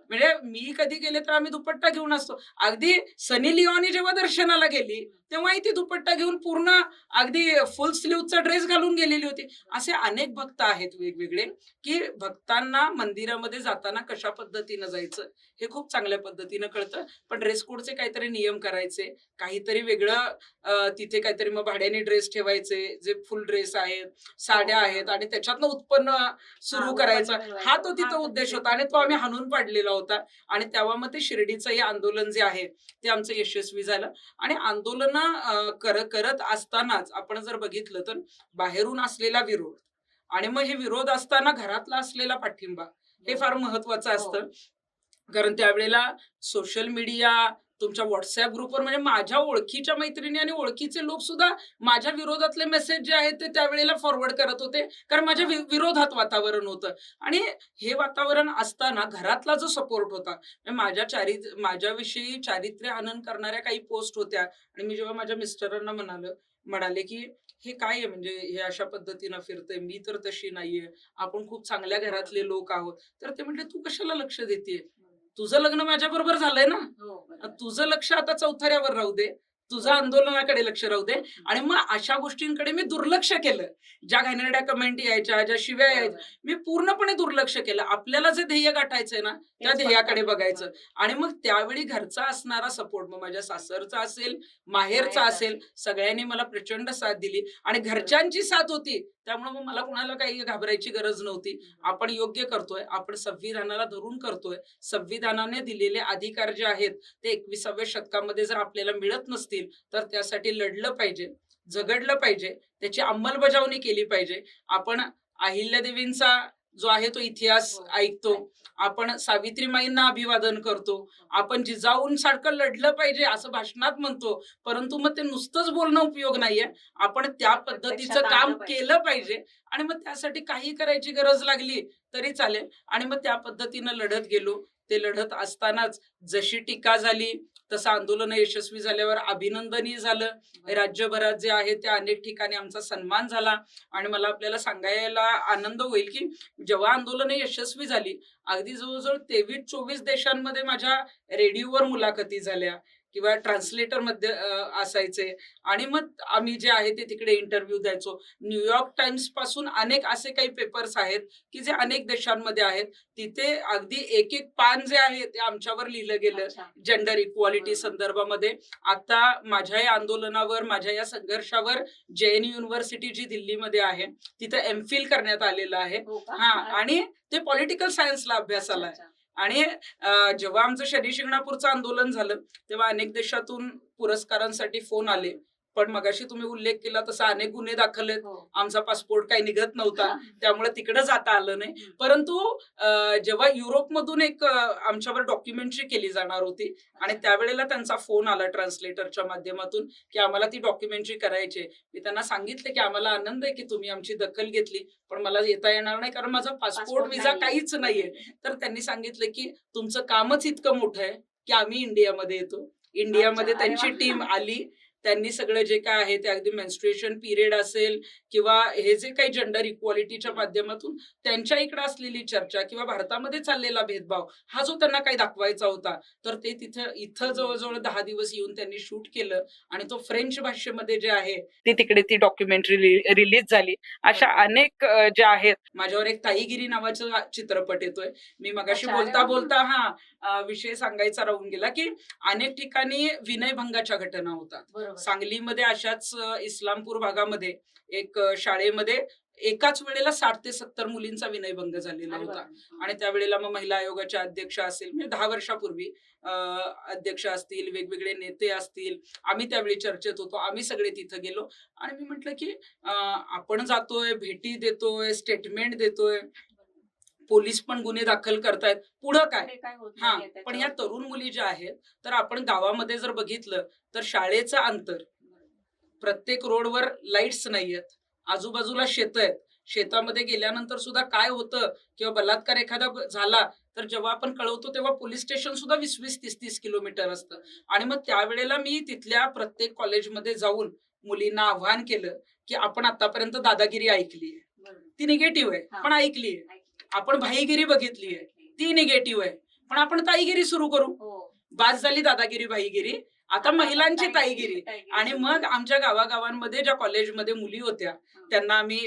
म्हणजे मी कधी गेले तर आम्ही दुपट्टा घेऊन असतो. अगदी सनी लिओनी जेव्हा दर्शनाला गेली तेव्हाही ती दुपट्टा घेऊन पूर्ण अगदी फुल स्लीवचा ड्रेस घालून गेलेली होती. असे अनेक भक्त आहेत वेगवेगळे, की भक्तांना मंदिरामध्ये जाताना कशा पद्धतीनं जायचं हे खूप चांगल्या पद्धतीनं कळतं. पण ड्रेस कोडचे काहीतरी नियम करायचे, काहीतरी वेगळं तिथे काहीतरी मग भाड्याने ड्रेस ठेवायचे, जे फुल ड्रेस आहेत, साड्या आहेत आणि त्याच्यातनं उत्पन्न सुरू करायचं. हा तो तिथं उद्देश होता आणि तो आम्ही हाणून पाडलेला होता. आणि तेव्हा मग ते शिर्डीचं हे आंदोलन जे आहे ते आमचं यशस्वी झालं. आणि आंदोलन करत असतानाच आपण जर बघितलं तर बाहेरून असलेला विरोध आणि मग हे विरोध असताना घरातला असलेला पाठिंबा हे फार महत्वाचं असतं. कारण त्यावेळेला सोशल मीडिया, तुमच्या व्हॉट्सअप ग्रुपवर म्हणजे माझ्या ओळखीच्या मैत्रिणी आणि ओळखीचे लोक सुद्धा माझ्या विरोधातले मेसेज जे आहेत ते त्यावेळेला फॉरवर्ड करत होते, कारण माझ्या विरोधात वातावरण होतं. आणि हे वातावरण असताना घरातला जो सपोर्ट होता, म्हणजे माझ्याविषयी चारित्र्य हनन करणाऱ्या काही पोस्ट होत्या. आणि मी जेव्हा माझ्या मिस्टरांना म्हणाले की हे काय आहे, म्हणजे हे अशा पद्धतीनं फिरतंय, मी तर तशी नाहीये, आपण खूप चांगल्या घरातले लोक आहोत. तर ते म्हटले, तू कशाला लक्ष देतेय, तुझं लग्न माझ्या बरोबर झालंय ना, तुझं लक्ष आता चौथऱ्यावर राहू दे, तुझं आंदोलनाकडे लक्ष राहू दे. आणि मग अशा गोष्टींकडे मी दुर्लक्ष केलं. ज्या घाणेरड्या कमेंट यायच्या, ज्या शिव्या यायच्या, मी पूर्णपणे दुर्लक्ष केलं. आपल्याला जे ध्येय गाठायचंय ना त्या ध्येयाकडे बघायचं. आणि मग त्यावेळी घरचा असणारा सपोर्ट, मग माझ्या सासरचा असेल, माहेरचा असेल, सगळ्यांनी मला प्रचंड साथ दिली. आणि घरच्यांची साथ होती, त्यामुळे मग मला कुणाला काही घाबरायची गरज नव्हती. आपण योग्य करतोय, आपण संविधानाला धरून करतोय. संविधानाने दिलेले अधिकार जे आहेत ते 21व्या शतकामध्ये जर आपल्याला मिळत नसतील तर त्यासाठी लढलं पाहिजे, झगडलं पाहिजे, त्याची अंमलबजावणी केली पाहिजे. आपण अहिल्यादेवींचा जो आहे तो इतिहास ऐकतो, आपण सावित्रीमाईंना अभिवादन करतो, आपण जिजाऊंसारखं लढलं पाहिजे असं भाषणात म्हणतो. परंतु मग ते नुसतंच बोलणं उपयोग नाहीये, आपण त्या पद्धतीचं काम केलं पाहिजे. आणि मग त्यासाठी काही करायची गरज लागली तरी चालेल. आणि मग त्या पद्धतीनं लढत गेलो. ते लढत असतानाच जशी टीका झाली तसं आंदोलन यशस्वी झाल्यावर अभिनंदनही झालं. राज्यभरात जे आहे त्या अनेक ठिकाणी आमचा सन्मान झाला. आणि मला आपल्याला सांगायला आनंद होईल की जेव्हा आंदोलन यशस्वी झाली, अगदी जवळजवळ 23-24 देशांमध्ये माझ्या रेडिओवर मुलाखती झाल्या किंवा ट्रान्सलेटर मध्ये असायचे. आणि मग आम्ही जे आहे ते तिकडे इंटरव्ह्यू द्यायचो. न्यूयॉर्क टाइम्स पासून अनेक असे काही पेपर्स आहेत की जे अनेक देशांमध्ये आहेत. तिथे अगदी एक एक पान जे आहे ते आमच्यावर लिहिलं गेलं जेंडर इक्वालिटी संदर्भामध्ये. आता माझ्या या आंदोलनावर, माझ्या या संघर्षावर JNU युनिव्हर्सिटी जी दिल्लीमध्ये आहे तिथे एमफिल करण्यात आलेलं आहे. हा, आणि ते पॉलिटिकल सायन्सला अभ्यासाला आहे. आणि जेव्हा आमचं शनी शिंगणापूरचं आंदोलन झालं तेव्हा अनेक देशातून पुरस्कारांसाठी फोन आले. पण मगाशी तुम्ही उल्लेख केला तसा अनेक गुन्हे दाखल आहेत. आमचा पासपोर्ट काही निघत नव्हता, त्यामुळे तिकडे जाता आलं नाही. परंतु जेव्हा युरोपमधून एक आमच्यावर डॉक्युमेंटरी केली जाणार होती आणि त्यावेळेला त्यांचा फोन आला ट्रान्सलेटरच्या माध्यमातून की आम्हाला ती डॉक्युमेंटरी करायची. मी त्यांना सांगितलं की आम्हाला आनंद आहे की तुम्ही आमची दखल घेतली, पण मला येता येणार नाही कारण माझा पासपोर्ट विजा काहीच नाहीये. तर त्यांनी सांगितलं की तुमचं कामच इतकं मोठं आहे की आम्ही इंडियामध्ये येतो. इंडियामध्ये त्यांची टीम आली. त्यांनी सगळं जे काय आहे ते अगदी मेन्स्ट्रुएशन पिरियड असेल किंवा हे जे काही जेंडर इक्वालिटीच्या माध्यमातून त्यांच्या इकडे असलेली चर्चा किंवा भारतामध्ये चाललेला भेदभाव हा जो त्यांना काही दाखवायचा होता, तर ते इथं जवळजवळ 10 दिवस येऊन त्यांनी शूट केलं. आणि तो फ्रेंच भाषेमध्ये जे आहे ते तिकडे ती डॉक्युमेंटरी रिलीज झाली. अशा अनेक ज्या आहेत. माझ्यावर एक ताईगिरी नावाचा चित्रपट येतोय. मी मगाशी बोलता बोलता विषय सांगायचा राहून गेला की अनेक ठिकाणी विनयभंगाच्या घटना होतात. सांगलीमध्ये अशाच इस्लामपूर भागामध्ये एक शाळेमध्ये एकाच वेळेला 60 ते 70 मुलींचा विनयभंग झालेला होता. आणि त्यावेळेला मग महिला आयोगाच्या अध्यक्ष असेल, म्हणजे 10 वर्षापूर्वी अध्यक्ष असतील, वेगवेगळे नेते असतील, आम्ही त्यावेळी चर्चेत होतो. आम्ही सगळे तिथे गेलो आणि मी म्हटलं की आपण जातोय, भेटी देतोय, स्टेटमेंट देतोय, पोलीस पण गुन्हे दाखल करतायत, पुढं काय. हा, पण या तरुण मुली ज्या आहेत, तर आपण गावामध्ये जर बघितलं तर शाळेचं अंतर, प्रत्येक रोडवर लाईट्स नाहीयेत, आजूबाजूला शेत आहेत. शेतामध्ये गेल्यानंतर सुद्धा काय होतं किंवा बलात्कार एखादा झाला तर जेव्हा आपण कळवतो तेव्हा पोलीस स्टेशन सुद्धा 20-20, 30-30 किलोमीटर असतं. आणि मग त्यावेळेला मी तिथल्या प्रत्येक कॉलेजमध्ये जाऊन मुलींना आव्हान केलं की आपण आतापर्यंत दादागिरी ऐकलीये, ती निगेटिव्ह आहे पण ऐकलीये. आपण भाईगिरी बघितलीये, ती निगेटिव्ह आहे, पण आपण ताईगिरी सुरू करू. बास झाली दादागिरी भाईगिरी, आता महिलांची ताईगिरी. आणि मग आमच्या गावागावांमध्ये ज्या कॉलेजमध्ये मुली होत्या त्यांना आम्ही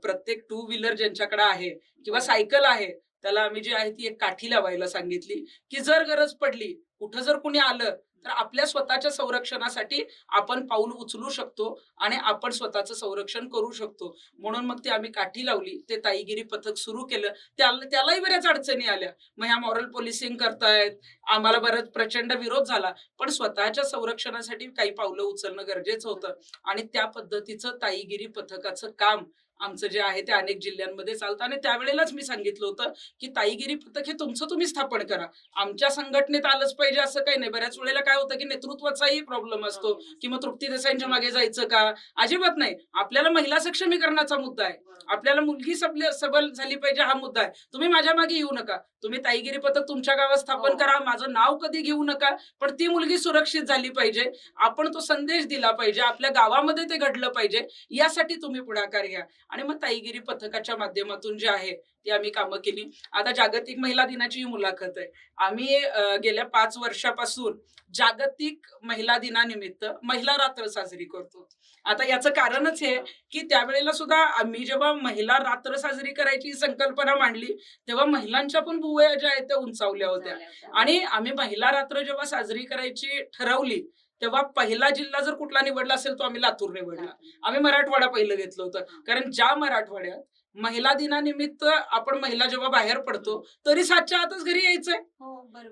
प्रत्येक टू व्हीलर ज्यांच्याकडे आहे किंवा सायकल आहे त्याला आम्ही जी आहे ती एक काठी लावायला सांगितली, की जर गरज पडली, कुठं जर कुणी आलं तर आपल्या स्वतःच्या संरक्षणासाठी आपण पाऊल उचलू शकतो आणि आपण स्वतःचं संरक्षण करू शकतो. म्हणून मग ते आम्ही काठी लावली, ते ताईगिरी पथक सुरू केलं. त्यालाही बऱ्याच अडचणी आल्या. मग ह्या मॉरल पोलिसिंग करतायत, आम्हाला बरंच प्रचंड विरोध झाला, पण स्वतःच्या संरक्षणासाठी काही पावलं उचलणं गरजेचं होतं. आणि त्या पद्धतीचं ताईगिरी पथकाचं काम आमचं जे आहे ते अनेक जिल्ह्यांमध्ये चालतं. आणि त्यावेळेलाच मी सांगितलं होतं की ताईगिरी पथक हे तुमचं तुम्ही स्थापन करा, आमच्या संघटनेत आलंच पाहिजे असं काही नाही. बऱ्याच वेळेला काय होतं की नेतृत्वाचाही प्रॉब्लेम असतो की मग तृप्ती देसाईंच्या मागे जायचं का? अजिबात नाही. आपल्याला महिला सक्षमीकरणाचा मुद्दा आहे, आपल्याला मुलगी सबल झाली पाहिजे हा मुद्दा आहे. तुम्ही माझ्या मागे येऊ नका, तुम्ही ताईगिरी पथक तुमच्या गावात स्थापन करा, माझं नाव कधी घेऊ नका, पण ती मुलगी सुरक्षित झाली पाहिजे, आपण तो संदेश दिला पाहिजे, आपल्या गावामध्ये ते घडलं पाहिजे, यासाठी तुम्ही पुढाकार घ्या. आणि मग ताईगिरी पथकाच्या माध्यमातून जे आहे ती आम्ही कामं केली. आता जागतिक महिला दिनाची ही मुलाखत आहे. आम्ही गेल्या 5 वर्षापासून जागतिक महिला दिनानिमित्त महिला रात्र साजरी करतो. आता याचं कारणच हे की त्यावेळेला सुद्धा आम्ही जेव्हा महिला रात्र साजरी करायची संकल्पना मांडली तेव्हा महिलांच्या पण भुवया ज्या आहेत त्या उंचावल्या होत्या. आणि आम्ही महिला रात्र जेव्हा साजरी करायची ठरवली तेव्हा पहिला जिल्हा जर कुठला निवडला असेल तो आम्ही लातूर निवडला. आम्ही मराठवाडा पहिलं घेतलं होतं, कारण ज्या मराठवाड्यात महिला दिनानिमित्त आपण महिला जेव्हा बाहेर पडतो तरी 7च्या आतच घरी यायचंय.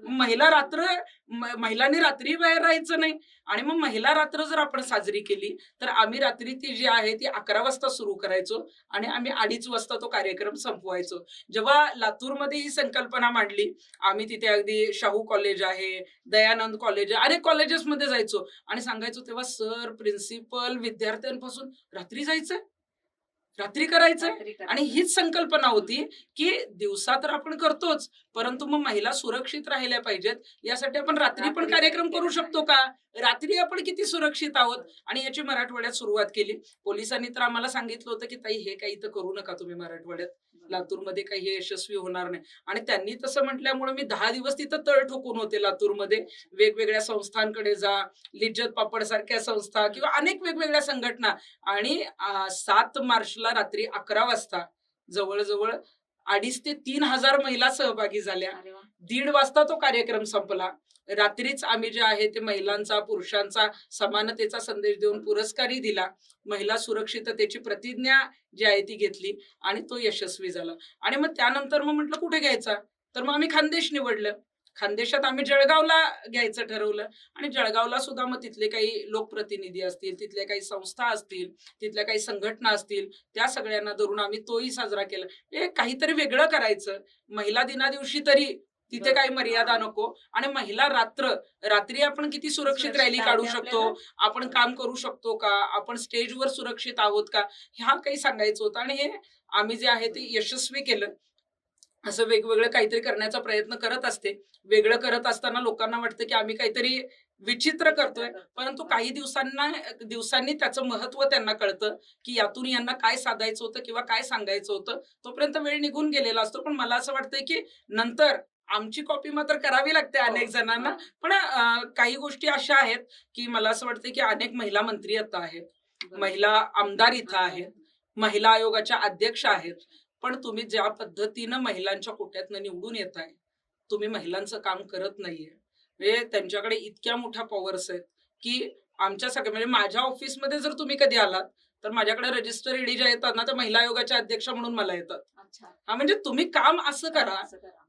महिलांनी रात्री बाहेर राहायचं नाही. आणि मग महिला रात्र जर आपण साजरी केली तर आम्ही रात्री ती जी आहे ती 11 वाजता सुरू करायचो आणि आम्ही 2:30 वाजता तो कार्यक्रम संपवायचो. जेव्हा लातूरमध्ये ही संकल्पना मांडली, आम्ही तिथे अगदी शाहू कॉलेज आहे, दयानंद कॉलेज आहे, अनेक कॉलेजेसमध्ये जायचो आणि सांगायचो तेव्हा सर, प्रिन्सिपल, विद्यार्थ्यांपासून रात्री जायचंय, रात्री करायचंय. आणि हीच संकल्पना होती की दिवसा तर आपण करतोच, परंतु मग महिला सुरक्षित राहिल्या पाहिजेत, यासाठी आपण रात्री पण कार्यक्रम करू शकतो का? रात्री आपण किती सुरक्षित आहोत? आणि याची मराठवाड्यात सुरुवात केली. पोलिसांनी तर आम्हाला सांगितलं होतं की ताई हे काही तर करू नका तुम्ही मराठवाड्यात, लातूरमध्ये काही हे यशस्वी होणार नाही. आणि त्यांनी तसं म्हटल्यामुळे मी 10 दिवस तिथं तळ ठोकून होते लातूरमध्ये. वेगवेगळ्या संस्थांकडे जा, लिज्जत पापड सारख्या संस्था किंवा अनेक वेगवेगळ्या संघटना. आणि 7 मार्चला रात्री 11 वाजता जवळजवळ 2,500 ते 3,000 महिला सहभागी झाल्या. 1:30 वाजता तो कार्यक्रम संपला. रात्रीच आम्ही जे आहे ते महिलांचा, पुरुषांचा समानतेचा संदेश देऊन पुरस्कारही दिला. महिला सुरक्षिततेची प्रतिज्ञा जी आहे ती घेतली आणि तो यशस्वी झाला. आणि मग त्यानंतर मग म्हटलं कुठे घ्यायचा, तर मग आम्ही खानदेश निवडलं. खानदेशात आम्ही जळगावला घ्यायचं ठरवलं. आणि जळगावला सुद्धा मग तिथले काही लोकप्रतिनिधी असतील, तिथल्या काही संस्था असतील, तिथल्या काही संघटना असतील, त्या सगळ्यांना धरून आम्ही तोही साजरा केला. हे काहीतरी वेगळं करायचं. महिला दिना दिवशी तरी तिथे काही मर्यादा नको. आणि महिला रात्री आपण किती सुरक्षित रॅली काढू शकतो, आपण काम करू शकतो का, आपण स्टेजवर सुरक्षित आहोत का, ह्या काही सांगायचं होतं. आणि हे आम्ही जे आहे ते यशस्वी केलं. असं वेगवेगळं काहीतरी करण्याचा प्रयत्न करत असते. वेगळं करत असताना लोकांना वाटतं की आम्ही काहीतरी विचित्र करतोय, परंतु काही दिवसांनी त्याचं महत्व त्यांना कळतं की यातून यांना काय साधायचं होतं किंवा काय सांगायचं होतं. तोपर्यंत वेळ निघून गेलेला असतो. पण मला असं वाटतंय की नंतर आमची कॉपी मात्र करावी लागते अनेक जणांना. पण काही गोष्टी अशा आहेत की मला असं वाटतं की अनेक महिला मंत्री आता आहेत, महिला आमदार इथं आहेत, महिला आयोगाच्या अध्यक्ष आहेत. पण तुम्ही ज्या पद्धतीनं महिलांच्या कोट्यातनं निवडून येत आहे, तुम्ही महिलांचं काम करत नाहीये. म्हणजे त्यांच्याकडे इतक्या मोठ्या पॉवर्स आहेत की आमच्या सगळ्या, म्हणजे माझ्या ऑफिसमध्ये जर तुम्ही कधी आलात तर माझ्याकडे रजिस्टर ईडी ज्या येतात ना, तर महिला आयोगाच्या अध्यक्ष म्हणून मला येतात. हा, म्हणजे तुम्ही काम असं करा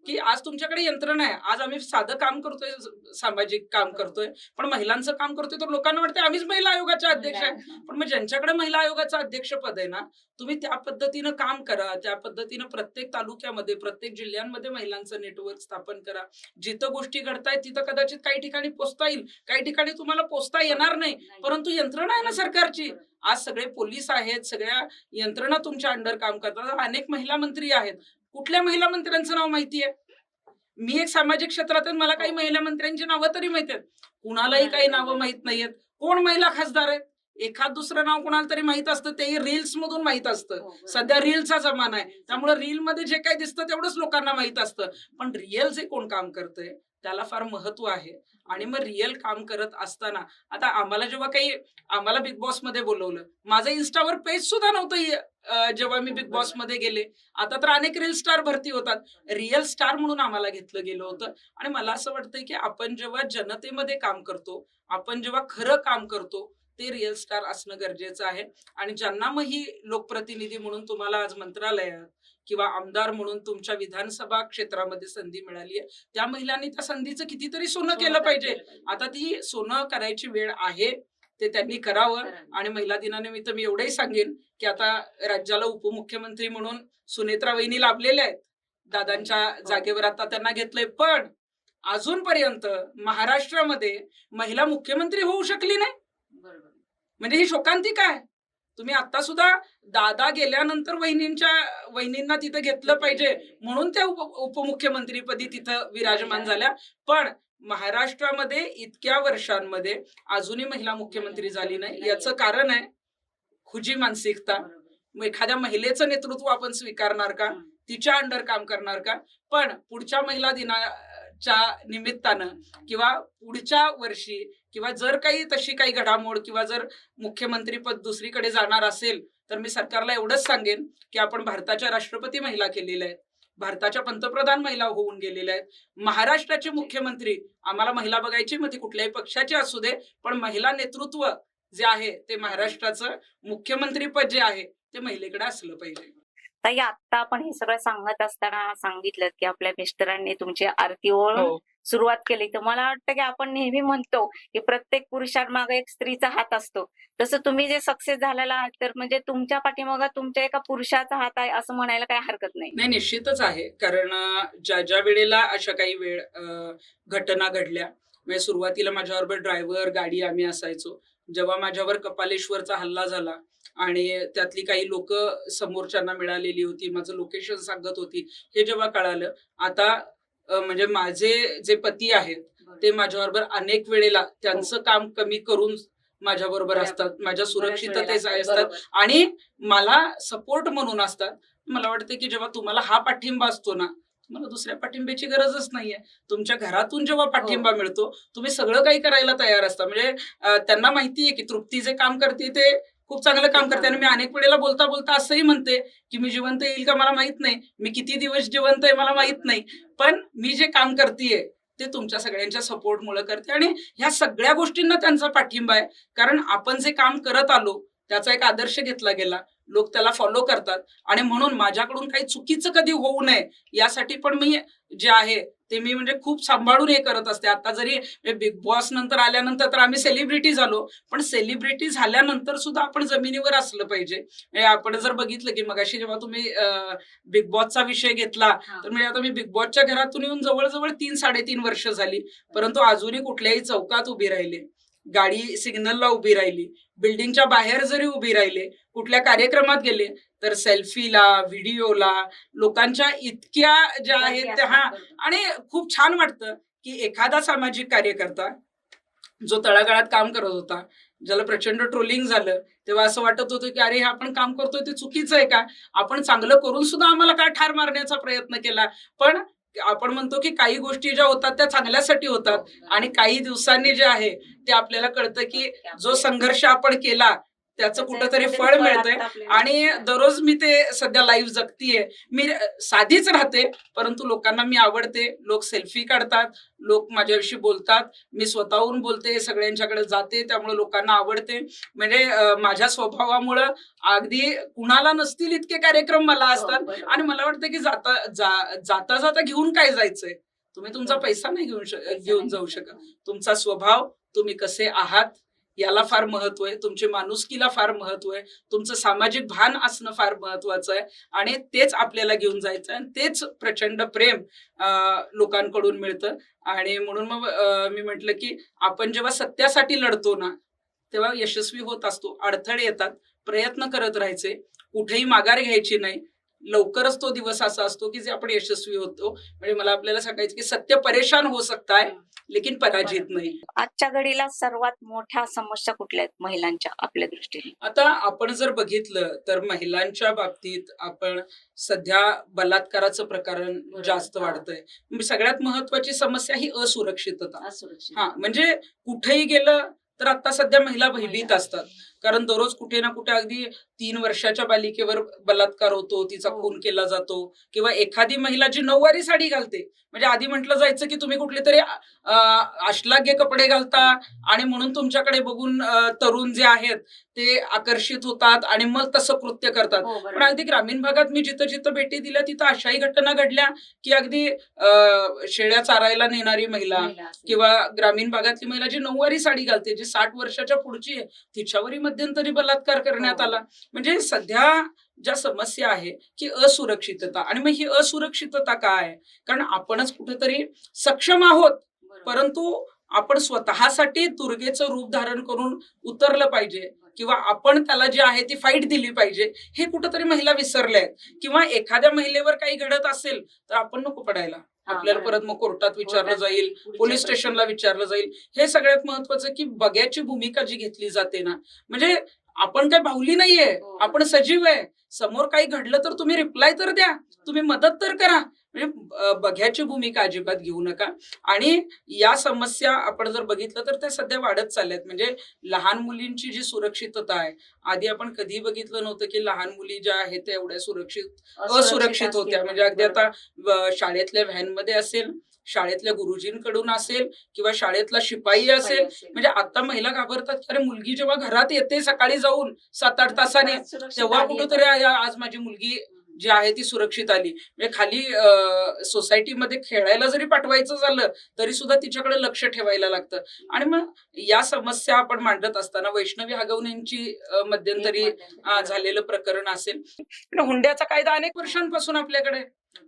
की आज तुमच्याकडे यंत्रणा आहे. आज आम्ही साधं काम करतोय, सामाजिक काम करतोय, पण महिलांचं काम करतोय, तर लोकांना वाटतं आम्हीच महिला आयोगाच्या अध्यक्ष आहे. पण मग ज्यांच्याकडे महिला आयोगाचं अध्यक्षपद आहे ना, तुम्ही त्या पद्धतीनं काम करा. त्या पद्धतीनं प्रत्येक तालुक्यामध्ये, प्रत्येक जिल्ह्यांमध्ये महिलांचं नेटवर्क स्थापन करा. जिथं गोष्टी घडतायत तिथं कदाचित काही ठिकाणी पोचता येईल, काही ठिकाणी तुम्हाला पोचता येणार नाही, परंतु यंत्रणा आहे ना सरकारची. आज सगळे पोलीस आहेत, सगळ्या यंत्रणा तुमच्या अंडर काम करतात. अनेक महिला मंत्री आहेत. कुठल्या महिला मंत्र्यांचं नाव माहितीये? मी एक सामाजिक क्षेत्रात आहे, मला काही महिला मंत्र्यांची नावं तरी माहिती आहेत. कुणालाही काही नावं माहित नाहीयेत. कोण महिला खासदार आहेत एखाद दुसरं नाव कोणाला तरी माहित असतं, तेही रील्स मधून माहित असतं.
हो, बरोबर.
सध्या रीलचा जमाना आहे, त्यामुळे रील मध्ये जे काही दिसतं तेवढंच लोकांना माहित असतं. पण रिअल जे कोण काम करतंय त्याला फार महत्व आहे. आणि मग रिअल काम करत असताना आता आम्हाला बिग बॉस मध्ये बोलवलं, माझं इन्स्टावर पेज सुद्धा नव्हतं जेव्हा मी बिग बॉस मध्ये गेले. आता तर अनेक रील स्टार भरती होतात. रिअल स्टार म्हणून आम्हाला घेतलं गेलं होतं. आणि मला असं वाटतंय की आपण जेव्हा जनतेमध्ये काम करतो, आपण जेव्हा खरं काम करतो, ते रिअल स्टार असणं गरजेचं आहे. आणि ज्यांना मग ही लोकप्रतिनिधी म्हणून तुम्हाला आज मंत्रालयात किंवा आमदार म्हणून तुमच्या विधानसभा क्षेत्रामध्ये संधी मिळाली आहे, त्या महिलांनी त्या संधीचं कितीतरी सोनं केलं पाहिजे. आता ती सोनं करायची वेळ आहे, ते त्यांनी करावं. आणि महिला दिनानिमित्त मी एवढंही सांगेन की आता राज्याला उपमुख्यमंत्री म्हणून सुनेत्रा वहिनी लाभलेल्या आहेत. दादांच्या जागेवर आता त्यांना घेतलंय. पण अजूनपर्यंत महाराष्ट्रामध्ये महिला मुख्यमंत्री होऊ शकली नाही.
बरोबर.
म्हणजे ही शोकांतिका आहे. तुम्ही आता सुद्धा दादा गेल्यानंतर वहिनींना तिथं घेतलं पाहिजे म्हणून त्या उपमुख्यमंत्रीपदी तिथं विराजमान झाल्या. पण महाराष्ट्रामध्ये इतक्या वर्षांमध्ये अजूनही महिला मुख्यमंत्री झाली नाही. याचं कारण आहे खुजी मानसिकता. मग एखाद्या महिलेचं नेतृत्व आपण स्वीकारणार का? तिच्या अंडर काम करणार का? पण पुढच्या महिला दिनाच्या निमित्तानं किंवा पुढच्या वर्षी किंवा जर काही तशी काही घडामोड किंवा जर मुख्यमंत्रीपद दुसरीकडे जाणार असेल, तर मी सरकारला एवढंच सांगेन की आपण भारताच्या राष्ट्रपती महिला केलेल्या आहेत, भारताच्या पंतप्रधान महिला होऊन गेलेल्या आहेत. महाराष्ट्राचे मुख्यमंत्री आम्हाला महिला बघायची, मग ती कुठल्याही पक्षाची असू दे, पण महिला नेतृत्व जे आहे ते महाराष्ट्राचं मुख्यमंत्रीपद जे आहे ते महिलेकडे असलं पाहिजे.
ताई, आता आपण हे सगळं सांगत असताना सांगितलं की आपल्या मिस्टरांनी तुमची आरती ओवाळून सुरुवात केली. तर मला वाटतं की आपण नेहमी म्हणतो की प्रत्येक पुरुषांमागे एक स्त्रीचा हात असतो. तसं तुम्ही जे सक्सेस झालेला आहात, तर म्हणजे तुमच्या पाठीमागे तुमच्या एका पुरुषाचा हात आहे असं म्हणायला काही हरकत नाही.
नाही, निश्चितच आहे. कारण ज्या वेळेला अशा काही घटना घडल्या, म्हणजे सुरुवातीला माझ्याबरोबर ड्रायव्हर, गाडी आम्ही असायचो. जेव्हा माझ्यावर कपालेश्वरचा हल्ला झाला आणि त्यातली काही लोक समोरच्यांना मिळालेली होती, माझं लोकेशन सांगत होती, हे जेव्हा कळालं, आता म्हणजे माझे जे पती आहेत ते माझ्याबरोबर अनेक वेळेला त्यांचं काम कमी करून माझ्याबरोबर असतात, माझ्या सुरक्षिततेसाठी असतात आणि मला सपोर्ट म्हणून असतात. मला वाटतं की जेव्हा तुम्हाला हा पाठिंबा असतो ना, तुम्हाला दुसऱ्या पाठिंब्याची गरजच नाहीये. तुमच्या घरातून जेव्हा पाठिंबा मिळतो, तुम्ही सगळं काही करायला तयार असता. म्हणजे त्यांना माहितीये की तृप्ती जे काम करते ते खूप चांगलं काम करते. आणि मी अनेक वेळेला बोलता बोलता असंही म्हणते की मी जिवंत येईल का मला माहित नाही, मी किती दिवस जिवंत आहे मला माहित नाही, पण मी जे काम करतेय ते तुमच्या सगळ्यांच्या सपोर्टमुळे करते. आणि ह्या सगळ्या गोष्टींना त्यांचा पाठिंबा आहे. कारण आपण जे काम करत आलो त्याचा एक आदर्श घेतला गेला, लोक त्याला फॉलो करतात. आणि म्हणून माझ्याकडून काही चुकीचं कधी होऊ नये यासाठी पण मी जे आहे ते मी म्हणजे खूप सांभाळून हे करत असते. आता जरी बिग बॉस नंतर आल्यानंतर तर आम्ही सेलिब्रिटी झालो, पण सेलिब्रिटी झाल्यानंतर सुद्धा आपण जमिनीवर असलं पाहिजे. आपण जर बघितलं की मगाशी जेव्हा तुम्ही बिग बॉसचा विषय घेतला, तर म्हणजे आता मी बिग बॉसच्या घरातून येऊन जवळजवळ 3-3.5 वर्ष झाली, परंतु अजूनही कुठल्याही चौकात उभी राहिले, गाडी सिग्नलला उभी राहिली, बिल्डिंगच्या बाहेर जरी उभी राहिले, कुठल्या कार्यक्रमात गेले तर सेल्फीला, व्हिडिओला लोकांच्या इतक्या ज्या आहेत त्या. आणि खूप छान वाटतं की एखादा सामाजिक कार्यकर्ता जो तळागाळात काम करत होता, ज्याला प्रचंड ट्रोलिंग झालं, तेव्हा असं वाटत होतं की अरे, हे आपण काम करतोय ते चुकीचं आहे का? आपण चांगलं करून सुद्धा आम्हाला काय ठार मारण्याचा प्रयत्न केला. पण आपण म्हणतो की काही गोष्टी ज्या होतात त्या चांगल्यासाठी होतात. आणि काही दिवसांनी जे आहे ते आपल्याला कळतं की जो संघर्ष आपण केला त्याचं कुठंतरी फळ मिळतंय. आणि दररोज मी ते सध्या लाईव्ह जगतीये. मी साधीच राहते, परंतु लोकांना मी आवडते. लोक सेल्फी काढतात, लोक माझ्याविषयी बोलतात, मी स्वतःहून बोलते, सगळ्यांच्याकडे जाते, त्यामुळे लोकांना आवडते. म्हणजे माझ्या स्वभावामुळं अगदी कुणाला नसतील इतके कार्यक्रम मला असतात. आणि मला वाटतं की जाता जाता घेऊन काय जायचंय? तुम्ही तुमचा पैसा नाही घेऊन जाऊ शकत. तुमचा स्वभाव, तुम्ही कसे आहात याला फार महत्व आहे, तुमच्या माणुसकीला फार महत्व आहे, तुमचं सामाजिक भान असणं फार महत्वाचं आहे. आणि तेच आपल्याला घेऊन जायचं आहे. आणि तेच प्रचंड प्रेम लोकांकडून मिळतं. आणि म्हणून मग मी म्हटलं की आपण जेव्हा सत्यासाठी लढतो ना, तेव्हा यशस्वी होत असतो. अडथळे येतात, प्रयत्न करत राहायचे, कुठेही माघार घ्यायची नाही. लवकरच तो दिवस असा असतो की जे आपण यशस्वी होतो. म्हणजे मला आपल्याला सांगायचं की सत्य परेशान हो सकता है लेकिन पराजित नाही.
आजच्या घडीला सर्वात मोठ्या समस्या कुठल्या आहेत महिलांच्या आपल्या दृष्टीने?
आता आपण जर बघितलं तर महिलांच्या बाबतीत आपण सध्या बलात्काराचं प्रकरण जास्त वाढतंय. सगळ्यात महत्वाची समस्या ही असुरक्षितता. हा म्हणजे कुठेही गेलं तर आता सध्या महिला भयभीत असतात. कारण दररोज कुठे ना कुठे अगदी 3 वर्षाच्या बालिकेवर बलात्कार होतो, तिचा खून केला जातो, किंवा एखादी महिला जी नऊवारी साडी घालते, म्हणजे आधी म्हटलं जायचं की तुम्ही कुठले तरी अश्लाघ्य कपडे घालता आणि म्हणून तुमच्याकडे बघून तरुण जे आहेत ते आकर्षित होतात आणि मग तसं कृत्य करतात. पण अगदी ग्रामीण भागात मी जिथं जिथं भेटी दिल्या तिथं अशाही घटना घडल्या की अगदी शेळ्या चारायला नेणारी महिला किंवा ग्रामीण भागातली महिला जी नऊवारी साडी घालते, जी 60 वर्षाच्या पुढची आहे, तिच्यावरही मध्यंतरी बलात्कार करण्यात आला. म्हणजे सध्या ज्या समस्या आहे की असुरक्षितता, आणि मग ही असुरक्षितता काय आहे? कारण आपणच कुठेतरी सक्षम आहोत, परंतु आपण स्वतःसाठी दुर्गेचं रूप धारण करून उतरलं पाहिजे किंवा आपण त्याला जे आहे ती फाईट दिली पाहिजे, हे कुठेतरी महिला विसरल्या आहेत. किंवा एखाद्या महिलेवर काही घडत असेल तर आपण नको पडायला, आपल्याला परत मग कोर्टात विचारलं जाईल, पोलीस स्टेशनला विचारलं जाईल. हे सगळ्यात महत्वाचं की बघ्याची भूमिका जी घेतली जाते ना, म्हणजे आपण काय बाहुली नाहीये, आपण सजीव आहे. समोर काही घडलं तर तुम्ही रिप्लाय तर द्या, तुम्ही मदत तर करा. म्हणजे बघ्याची भूमिका अजिबात घेऊ नका. आणि या समस्या आपण जर बघितलं तर त्या सध्या वाढत चालल्यात. म्हणजे लहान मुलींची जी सुरक्षितता आहे, आधी आपण कधी बघितलं नव्हतं की लहान मुली ज्या आहेत त्या एवढ्या असुरक्षित होत्या. म्हणजे अगदी आता शाळेतल्या व्हॅनमध्ये असेल, शाळेतल्या गुरुजींकडून असेल किंवा शाळेतला शिपाई असेल, म्हणजे आता महिला घाबरतात. अरे मुलगी जेव्हा घरात येते सकाळी जाऊन 7-8 तासाने, तेव्हा कुठेतरी आज माझी मुलगी जी आहे ती सुरक्षित आली. म्हणजे खाली सोसायटीमध्ये खेळायला जरी पाठवायचं झालं तरी सुद्धा तिच्याकडे लक्ष ठेवायला लागतं. आणि मग या समस्या आपण मांडत असताना वैष्णवी हगवणेंची मध्यंतरी झालेलं प्रकरण असेल, हुंड्याचा कायदा अनेक वर्षांपासून आपल्याकडे,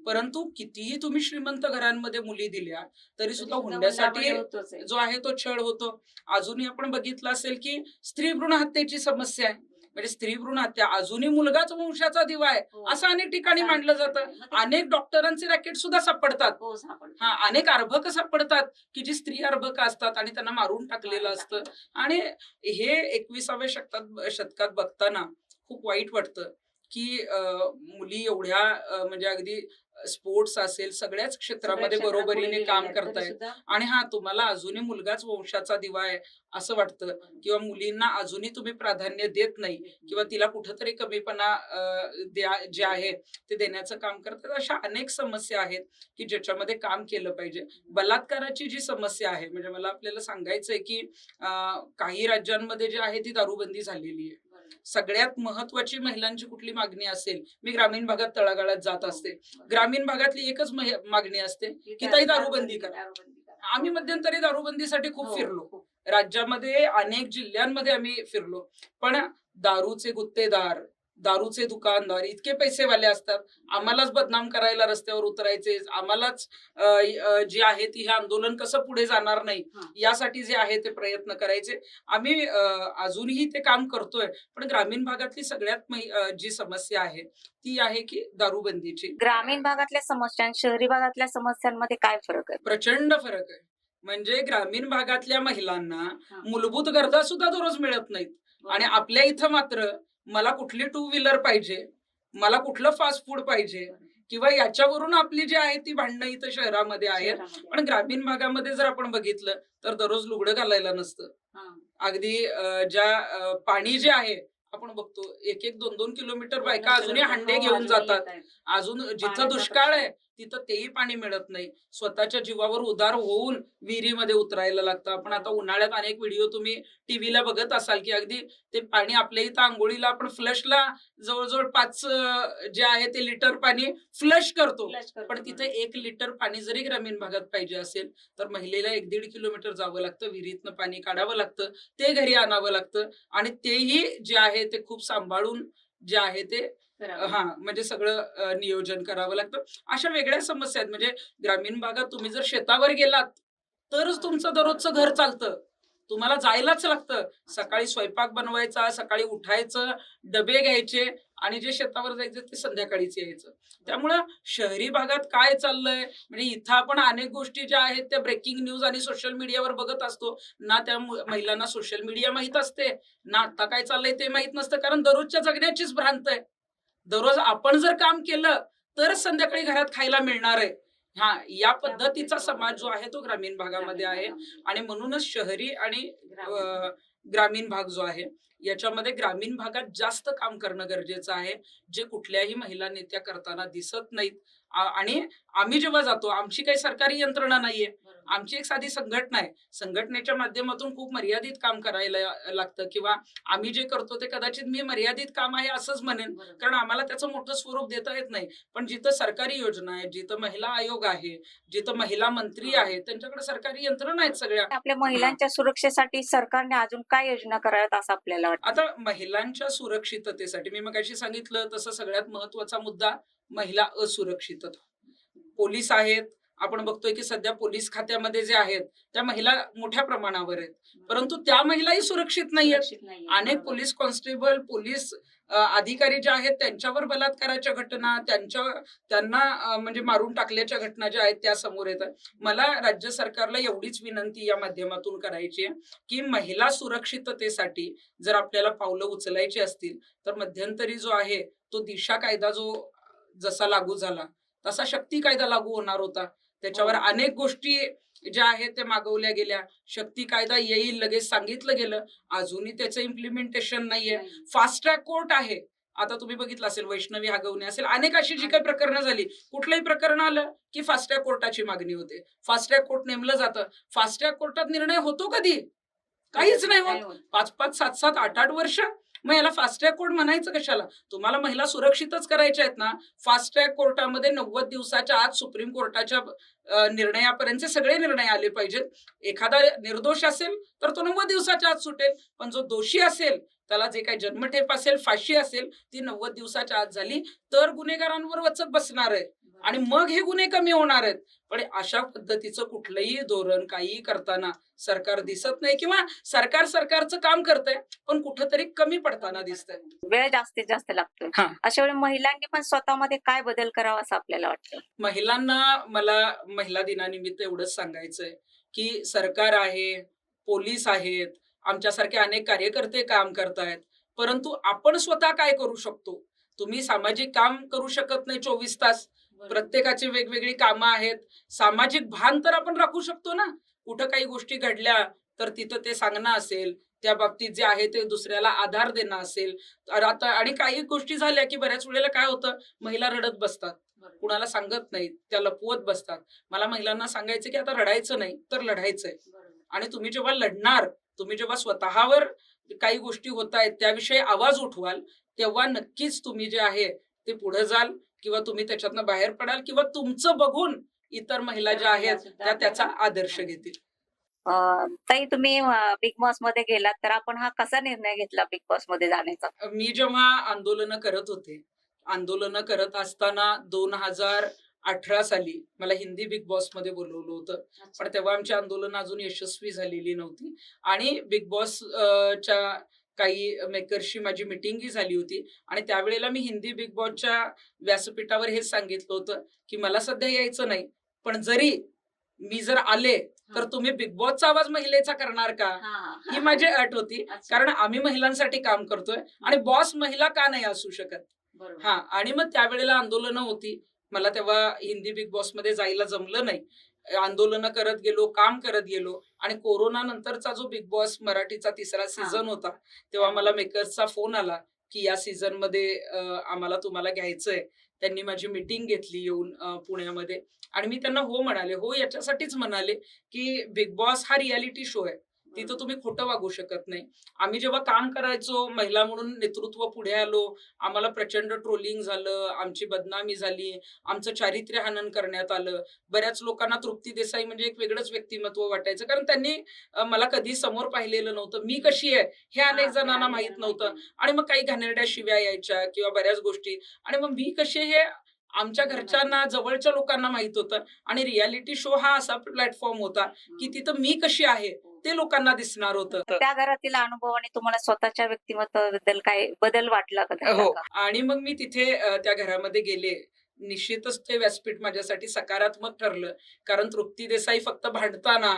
परंतु कितीही तुम्ही श्रीमंत घरांमध्ये मुली दिल्या तरी सुद्धा हुंड्यासाठी जो आहे तो छळ होतो. अजूनही आपण बघितलं असेल की स्त्री भ्रूण हत्येची समस्या आहे. म्हणजे स्त्री भ्रूण हत्या अजूनही मुलगाच वंशाचा दिवा आहे असं अनेक ठिकाणी मांडलं जातं. अनेक डॉक्टरांचे रॅकेट सुद्धा सापडतात. अनेक अर्भक सापडतात की जी स्त्री अर्भक असतात आणि त्यांना मारून टाकलेलं असतं. आणि हे 21व्या शतकात बघताना खूप वाईट वाटतं की मुली एवढ्या म्हणजे अगदी स्पोर्ट्स असेल सगळ्याच क्षेत्रामध्ये बरोबरीने काम करतायत. आणि तुम्हाला अजूनही मुलगाच वंशाचा दिवा आहे असं वाटतं, किंवा मुलींना अजूनही तुम्ही प्राधान्य देत नाही किंवा तिला कुठंतरी कमीपणा जे आहे ते देण्याचं काम करतात. अशा अनेक समस्या आहेत की ज्याच्यामध्ये काम केलं पाहिजे. बलात्काराची जी समस्या आहे, म्हणजे मला आपल्याला सांगायचंय की काही राज्यांमध्ये जे आहे ती दारूबंदी झालेली आहे. सगळ्यात महत्वाची महिलांची कुठली मागणी असेल, मी ग्रामीण भागात तळागाळात जात असते, ग्रामीण भागातली एकच मागणी असते की ताई दारूबंदी करा. आम्ही मध्यंतरी दारूबंदीसाठी खूप फिरलो, राज्यामध्ये अनेक जिल्ह्यांमध्ये आम्ही फिरलो, पण दारूचे गुत्तेदार, दारूचे दुकानदार इतके पैसेवाले असतात, आम्हालाच बदनाम करायला रस्त्यावर उतरायचे, आम्हालाच जे आहे ती हे आंदोलन कसं पुढे जाणार नाही यासाठी जे आहे ते प्रयत्न करायचे. आम्ही अजूनही ते काम करतोय. पण ग्रामीण भागातली सगळ्यात जी समस्या आहे ती आहे की दारूबंदीची.
ग्रामीण भागातल्या समस्या आणि शहरी भागातल्या समस्यांमध्ये काय फरक आहे?
प्रचंड फरक आहे. म्हणजे ग्रामीण भागातल्या महिलांना मूलभूत गरजा सुद्धा दररोज मिळत नाहीत, आणि आपल्या इथं मात्र मला कुठली 2 व्हीलर पाहिजे, मला कुठलं फास्ट फूड पाहिजे, किंवा याच्यावरून आपली जी आहे ती भांडणं इथं शहरामध्ये आहेत. पण ग्रामीण भागामध्ये जर आपण बघितलं तर दररोज लुगडं घालायला नसतं. अगदी ज्या पाणी जे आहे आपण बघतो 1-1, 2-2 किलोमीटर बायका अजूनही हंडे घेऊन जातात. अजून जिथं दुष्काळ आहे तिथं तेही पाणी मिळत नाही. स्वतःच्या जीवावर उदार होऊन विहिरीमध्ये उतरायला लागतं. आपण आता उन्हाळ्यात अनेक व्हिडिओ तुम्ही टीव्हीला बघत असाल की अगदी ते पाणी आपल्या इथं आंघोळीला आपण फ्लशला जवळजवळ 5 जे आहे ते लिटर पाणी फ्लश करतो, पण तिथे 1 लिटर पाणी जरी ग्रामीण भागात पाहिजे असेल तर महिलेला 1-1.5 किलोमीटर जावं लागतं, विहिरीतनं पाणी काढावं लागतं, ते घरी आणावं लागतं, आणि तेही जे आहे ते खूप सांभाळून जे आहे ते म्हणजे सगळं नियोजन करावं लागतं. अशा वेगळ्या समस्या आहेत. म्हणजे ग्रामीण भागात तुम्ही जर शेतावर गेलात तरच तुमचं दररोजचं घर चालतं, तुम्हाला जायलाच लागतं. सकाळी स्वयंपाक बनवायचा, सकाळी उठायचं, डबे घ्यायचे, आणि जे शेतावर जायचं ते संध्याकाळीच यायचं. त्यामुळं शहरी भागात काय चाललंय म्हणजे इथं आपण अनेक गोष्टी ज्या आहेत त्या ब्रेकिंग न्यूज आणि सोशल मीडियावर बघत असतो ना. त्या महिलांना सोशल मीडिया माहित असते ना आता काय चाललंय ते माहित नसतं, कारण दररोजच्या जगण्याचीच भ्रांत आहे. दररोज आपण जर काम केलं तरच संध्याकाळी घरात खायला मिळणार आहे. हा, या पद्धतीचा समाज जो आहे तो ग्रामीण भागामध्ये आहे. आणि म्हणूनच शहरी आणि ग्रामीण भाग जो आहे याच्यामध्ये ग्रामीण भागात जास्त काम करणं गरजेचं आहे, जे कुठल्याही महिला नेत्या करताना दिसत नाहीत. आणि आम्ही जेव्हा जातो, आमची काही सरकारी यंत्रणा नाहीये, आमची एक साधी संघटना आहे. संघटनेच्या माध्यमातून खूप मर्यादित काम करायला लागतं, किंवा आम्ही जे करतो ते कदाचित मी मर्यादित काम आहे असंच म्हणेन, कारण आम्हाला त्याचं मोठं स्वरूप देता येत नाही. पण जिथं सरकारी योजना आहे, जिथं महिला आयोग आहे, जिथं महिला मंत्री आहे, त्यांच्याकडे सरकारी यंत्रणा आहेत सगळ्या.
आपल्या महिलांच्या सुरक्षेसाठी सरकारने अजून काय योजना कराव्यात असं आपल्याला वाटतं?
आता महिलांच्या सुरक्षिततेसाठी मी मगाशी सांगितलं तसं सगळ्यात महत्वाचा मुद्दा महिला असुरक्षितता. पोलीस आहेत, आपण बघतोय की सध्या पोलीस खात्यामध्ये जे आहेत त्या महिला मोठ्या प्रमाणावर आहेत, परंतु त्या महिलाही सुरक्षित नाहीयेत. अनेक पोलीस कॉन्स्टेबल, पोलीस अधिकारी जे आहेत त्यांच्यावर बलात्काराच्या घटना, त्यांना म्हणजे मारून टाकल्याच्या घटना ज्या आहेत त्या समोर येतात. मला राज्य सरकारला एवढीच विनंती या माध्यमातून करायची आहे की महिला सुरक्षिततेसाठी जर आपल्याला पावलं उचलायची असतील तर मध्यंतरी जो आहे तो दिशा कायदा जो जसा लागू झाला तसा शक्ती कायदा लागू होणार होता. त्याच्यावर अनेक गोष्टी ज्या आहेत त्या मागवल्या गेल्या. शक्ती कायदा येईल लगेच सांगितलं गेलं, अजूनही त्याचं इम्प्लिमेंटेशन नाहीये. फास्ट ट्रॅक कोर्ट आहे, आता तुम्ही बघितलं असेल, वैष्णवी हगवणे असेल, अनेक अशी जी काही प्रकरणं झाली, कुठलंही प्रकरण आलं की फास्ट ट्रॅक कोर्टाची मागणी होते, फास्ट ट्रॅक कोर्ट नेमलं जातं. फास्ट ट्रॅक कोर्टात निर्णय होतो कधी? काहीच नाही होत. 5-5, 7-7, 8-8 वर्ष. मग याला फास्ट ट्रॅक कोर्ट म्हणायचं कशाला? तुम्हाला महिला सुरक्षितच करायच्या आहेत ना, फास्ट ट्रॅक कोर्टामध्ये 90 दिवसाच्या आत सुप्रीम कोर्टाच्या निर्णयापर्यंतचे सगळे निर्णय आले पाहिजेत. एखादा निर्दोष असेल तर तो 90 दिवसाच्या आत सुटेल, पण जो दोषी असेल त्याला जे काही जन्मठेप असेल, फाशी असेल, ती 90 दिवसाच्या आत झाली तर गुन्हेगारांवर वचक बसणार आहे आणि मग हे गुन्हे कमी होणार आहेत. पण अशा पद्धतीचं कुठलंही धोरण काही करताना सरकार दिसत नाही, किंवा सरकारचं काम करतंय पण कुठंतरी कमी पडताना दिसतंय.
वेळ जास्तीत जास्त लागतोय.
हा.
अशा वेळी महिलांनी पण स्वतःमध्ये काय बदल करावा असं आपल्याला वाटतं?
महिलांना मला महिला दिनानिमित्त एवढंच सांगायचंय की सरकार आहे, पोलीस आहेत, आमच्यासारखे अनेक कार्यकर्ते काम करतायत, परंतु आपण स्वतः काय करू शकतो? तुम्ही सामाजिक काम करू शकत नाही 24 तास, प्रत्येकाची वेगवेगळी कामं आहेत. सामाजिक भान तर आपण राखू शकतो ना. कुठं काही गोष्टी घडल्या तर तिथं ते सांगणं असेल, त्या बाबतीत जे आहे ते दुसऱ्याला आधार देणं असेल. आता आणि काही गोष्टी झाल्या की बऱ्याच वेळेला काय होतं, महिला रडत बसतात, कुणाला सांगत नाहीत, त्या लपवत बसतात. मला महिलांना सांगायचं की आता रडायचं नाही तर लढायचंय. आणि तुम्ही जेव्हा लढणार, तुम्ही जेव्हा स्वतःवर काही गोष्टी होत आहेत त्याविषयी आवाज उठवाल, तेव्हा नक्कीच तुम्ही जे आहे ते पुढे जाल, किंवा तुम्ही त्याच्यातनं बाहेर पडाल, किंवा तुमचं बघून इतर महिला ज्या आहेत त्या त्याचा आदर्श घेतील.
ताई, तुम्ही बिग बॉस मध्ये गेलात, तर आपण हा कसा निर्णय घेतला बिग बॉस मध्ये जाण्याचा?
मी जेव्हा आंदोलनं करत असताना 2018 साली मला हिंदी बिग बॉस मध्ये बोलवलं होतं, पण तेव्हा आमची आंदोलन अजून यशस्वी झालेली नव्हती. आणि बिग बॉस च्या काही मेकर्सशी माझी मिटिंगही झाली होती, आणि त्यावेळेला मी हिंदी बिग बॉसच्या व्यासपीठावर हेच सांगितलं होतं की मला सध्या यायचं नाही, पण मी जर आले तर तुम्ही बिग बॉसचा आवाज महिलेचा करणार का, ही माझी अट होती. कारण आम्ही महिलांसाठी काम करतोय आणि बॉस महिला का नाही असू शकत. हा, आणि मग त्यावेळेला आंदोलनं होती, मला तेव्हा हिंदी बिग बॉस मध्ये जायला जमलं नाही. आंदोलनं करत गेलो, काम करत गेलो, आणि कोरोना नंतरचा जो बिग बॉस मराठीचा 3रा सीझन होता तेव्हा मला मेकर्सचा फोन आला की या सीझन मध्ये आम्हाला तुम्हाला घ्यायचंय. त्यांनी माझी मीटिंग घेतली येऊन पुण्यामध्ये, आणि मी त्यांना हो म्हणाले. हो याच्यासाठीच म्हणाले की बिग बॉस हा रियालिटी शो आहे, तिथं तुम्ही खोटं वागू शकत नाही. आम्ही जेव्हा काम करायचो, महिला म्हणून नेतृत्व पुढे आलो, आम्हाला प्रचंड ट्रोलिंग झालं, आमची बदनामी झाली, आमचं चारित्र्य हनन करण्यात आलं. बऱ्याच लोकांना तृप्ती देसाई म्हणजे एक वेगळंच व्यक्तिमत्व वाटायचं, कारण त्यांनी मला कधी समोर पाहिलेलं नव्हतं. मी कशी आहे हे अनेक जणांना माहित नव्हतं, आणि मग काही घाणेरड्या शिव्या यायच्या किंवा बऱ्याच गोष्टी, आणि मग मी कशी हे आमच्या घरच्यांना, जवळच्या लोकांना माहित होतं. आणि रियालिटी शो हा असा प्लॅटफॉर्म होता की तिथं मी कशी आहे ते लोकांना दिसणार होतं.
त्या घरातील अनुभवाने तुम्हाला स्वतःच्या व्यक्तिमत्वाबद्दल काय बदल वाटला का झाला
हो.
का?
आणि मग मी तिथे त्या घरामध्ये गेले. निश्चितच ते व्यासपीठ माझ्यासाठी सकारात्मक ठरलं. कारण तृप्ती देसाई फक्त भांडताना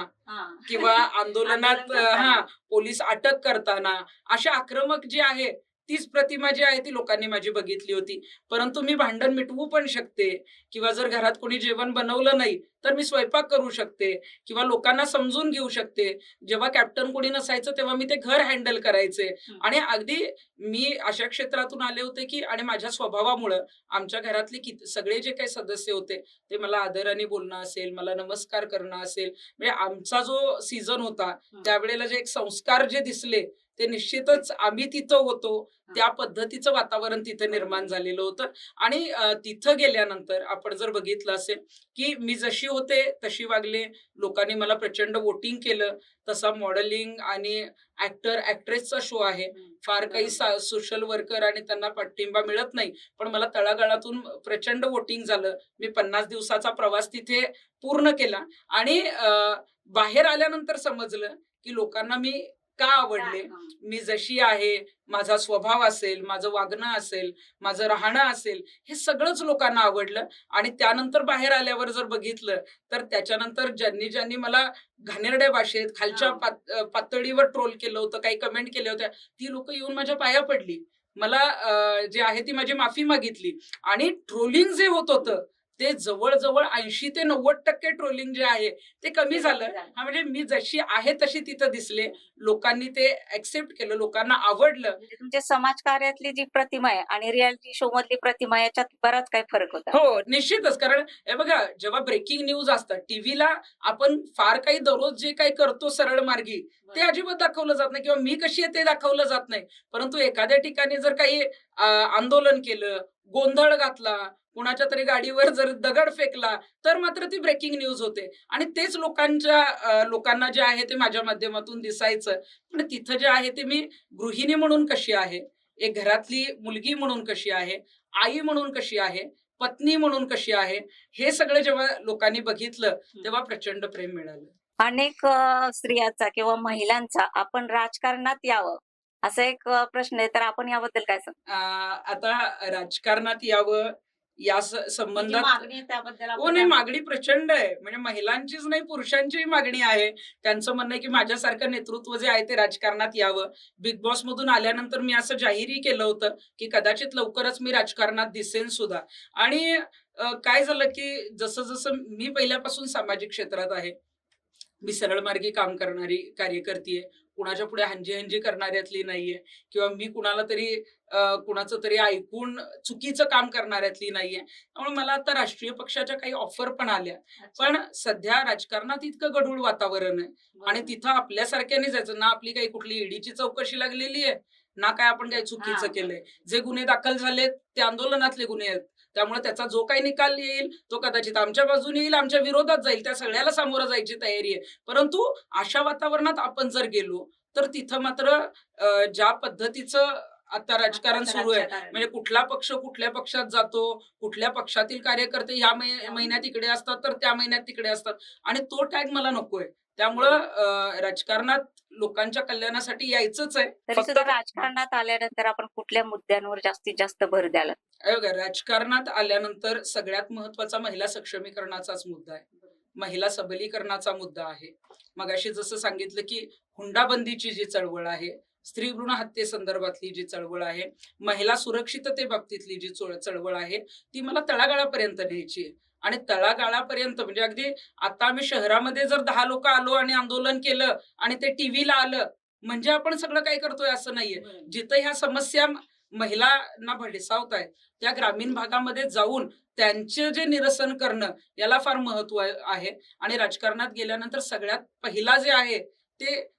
किंवा आंदोलनात
आंदोलन करताना.
पोलीस अटक करताना अशा आक्रमक जी आहे तीच प्रतिमा जी आहे ती लोकांनी माझी बघितली होती. परंतु मी भांडण मिटवू पण शकते किंवा जर घरात कोणी जेवण बनवलं नाही तर मी स्वयंपाक करू शकते किंवा लोकांना समजून घेऊ शकते. जेव्हा कॅप्टन कोणी नसायचं तेव्हा मी ते घर हँडल करायचे. आणि अगदी मी अशा क्षेत्रातून आले होते की आणि माझ्या स्वभावामुळं आमच्या घरातले सगळे जे काही सदस्य होते ते मला आदराने बोलणं असेल, मला नमस्कार करणं असेल, म्हणजे आमचा जो सीझन होता त्यावेळेला जे एक संस्कार जे दिसले ते निश्चितच आम्ही तिथं होतो त्या पद्धतीचं वातावरण तिथे निर्माण झालेलं होतं. आणि तिथं गेल्यानंतर आपण जर बघितलं असेल की मी जशी होते तशी वागले. लोकांनी मला प्रचंड वोटिंग केलं. तसा मॉडेलिंग आणि ऍक्टर ऍक्ट्रेसचा शो आहे. फार काही सोशल वर्कर आणि त्यांना पाठिंबा मिळत नाही, पण मला तळागाळातून प्रचंड वोटिंग झालं. मी 50 दिवसाचा प्रवास तिथे पूर्ण केला आणि बाहेर आल्यानंतर समजलं की लोकांना मी का आवडले. मी जशी आहे, माझा स्वभाव असेल, माझं वागणं असेल, माझं राहणं असेल, हे सगळंच लोकांना आवडलं. आणि त्यानंतर बाहेर आल्यावर जर बघितलं तर त्याच्यानंतर ज्यांनी मला घाणेरड्या भाषेत खालच्या पातळीवर ट्रोल केलं होतं, काही कमेंट केल्या होत्या, ती लोक येऊन माझ्या पाया पडली. मला जे आहे ती माझी माफी मागितली. आणि ट्रोलिंग जे होत होतं ते जवळजवळ 80 ते 90% ट्रोलिंग जे आहे ते कमी झालं. म्हणजे मी जशी आहे तशी तिथं दिसले. लोकांनी ते ऍक्सेप्ट केलं, लोकांना आवडलं.
म्हणजे तुमच्या समाजकार्यातली जी प्रतिमा आहे आणि रियालिटी शो मधली प्रतिमा याच्यात बराच काही फरक होता.
हो, निश्चितच. कारण हे बघा, जेव्हा ब्रेकिंग न्यूज असतात टीव्हीला, आपण फार काही दररोज जे काही करतो सरळ मार्गी ते अजिबात दाखवलं जात नाही किंवा मी कशी आहे ते दाखवलं जात नाही. परंतु एखाद्या ठिकाणी जर काही आंदोलन केलं, गोंधळ घातला, कुणाच्या तरी गाडीवर जर दगड फेकला तर मात्र ती ब्रेकिंग न्यूज होते. आणि तेच लोकांना जे आहे ते माझ्या माध्यमातून दिसायचं. पण तिथं जे आहे ते मी गृहिणी म्हणून कशी आहे, एक घरातली मुलगी म्हणून कशी आहे, आई म्हणून कशी आहे, पत्नी म्हणून कशी आहे, हे सगळं जेव्हा लोकांनी बघितलं तेव्हा प्रचंड प्रेम मिळालं.
अनेक स्त्रियांचा किंवा महिलांचा आपण राजकारणात यावं असा एक प्रश्न आहे, तर आपण याबद्दल काय सांगता?
आता राजकारणात यावं या
जी
संबंधात
मागणी आहे त्याबद्दल
हो
आपण
नाही,
काय
मागणी प्रचंड आहे. म्हणजे महिलांचीच नाही, पुरुषांचीही मागणी आहे. त्यांचं म्हणणं आहे की माझ्यासारखं नेतृत्व जे आहे ते राजकारणात यावं. बिग बॉस मधून आल्यानंतर मी असं जाहीरही केलं होतं की कदाचित लवकरच मी राजकारणात दिसेन सुद्धा. आणि काय झालं की जसं जसं मी पहिल्यापासून सामाजिक क्षेत्रात आहे, मी सरळ मार्गी काम करणारी कार्यकर्ती आहे. कुणाच्या पुढे हंजी करणाऱ्यातली नाहीये किंवा मी कुणाला तरी कुणाचं तरी ऐकून चुकीचं काम करणाऱ्यातली नाहीये. त्यामुळे मला आता राष्ट्रीय पक्षाच्या काही ऑफर पण आल्या. पण सध्या राजकारणात इतकं गढूळ वातावरण आहे आणि तिथं आपल्यासारख्याने जायचं ना. आपली काही कुठली ईडीची चौकशी लागलेली आहे ना, काय आपण काही चुकीचं केलंय. जे गुन्हे दाखल झालेत ते आंदोलनातले गुन्हे आहेत. त्यामुळे त्याचा जो काही निकाल येईल तो कदाचित आमच्या बाजूने येईल, आमच्या विरोधात जाईल. त्या सगळ्याला सामोरं जायची तयारी आहे. परंतु अशा वातावरणात आपण जर गेलो तर तिथं मात्र ज्या पद्धतीचं आता राजकारण सुरू आहे, म्हणजे कुठला पक्ष कुठल्या पक्षात जातो, कुठल्या पक्षातील कार्यकर्ते ह्या महिन्यात इकडे असतात तर त्या महिन्यात तिकडे असतात, आणि तो टॅग मला नकोय. त्यामुळं राजकारणात लोकांच्या कल्याणासाठी यायचंच आहे.
तरी
फक्त
सुद्धा राजकारणात आल्यानंतर आपण कुठल्या मुद्द्यांवर जास्तीत जास्त भर द्याल?
बघा, राजकारणात आल्यानंतर सगळ्यात महत्वाचा महिला सक्षमीकरणाचाच मुद्दा आहे. महिला सबलीकरणाचा मुद्दा आहे. मगाशी जसं सांगितलं की हुंडाबंदीची जी चळवळ आहे, स्त्री भ्रूण हत्ये संदर्भातली जी चळवळ आहे, महिला सुरक्षितते बाबतीतली जी चळवळ आहे, ती मला तळागाळापर्यंत न्यायची आहे. आणि तळागाळापर्यंत म्हणजे अगदी आता आम्ही शहरामध्ये जर 10 लोक आलो आणि आंदोलन केलं आणि ते टीव्हीला आलं म्हणजे आपण सगळं काय करतोय असं नाहीये. जिथं ह्या समस्या महिलांना भेडसावत आहेत त्या ग्रामीण भागामध्ये जाऊन त्यांचे जे निरसन करणं याला फार महत्व आहे. आणि राजकारणात गेल्यानंतर सगळ्यात पहिला जे आहे ते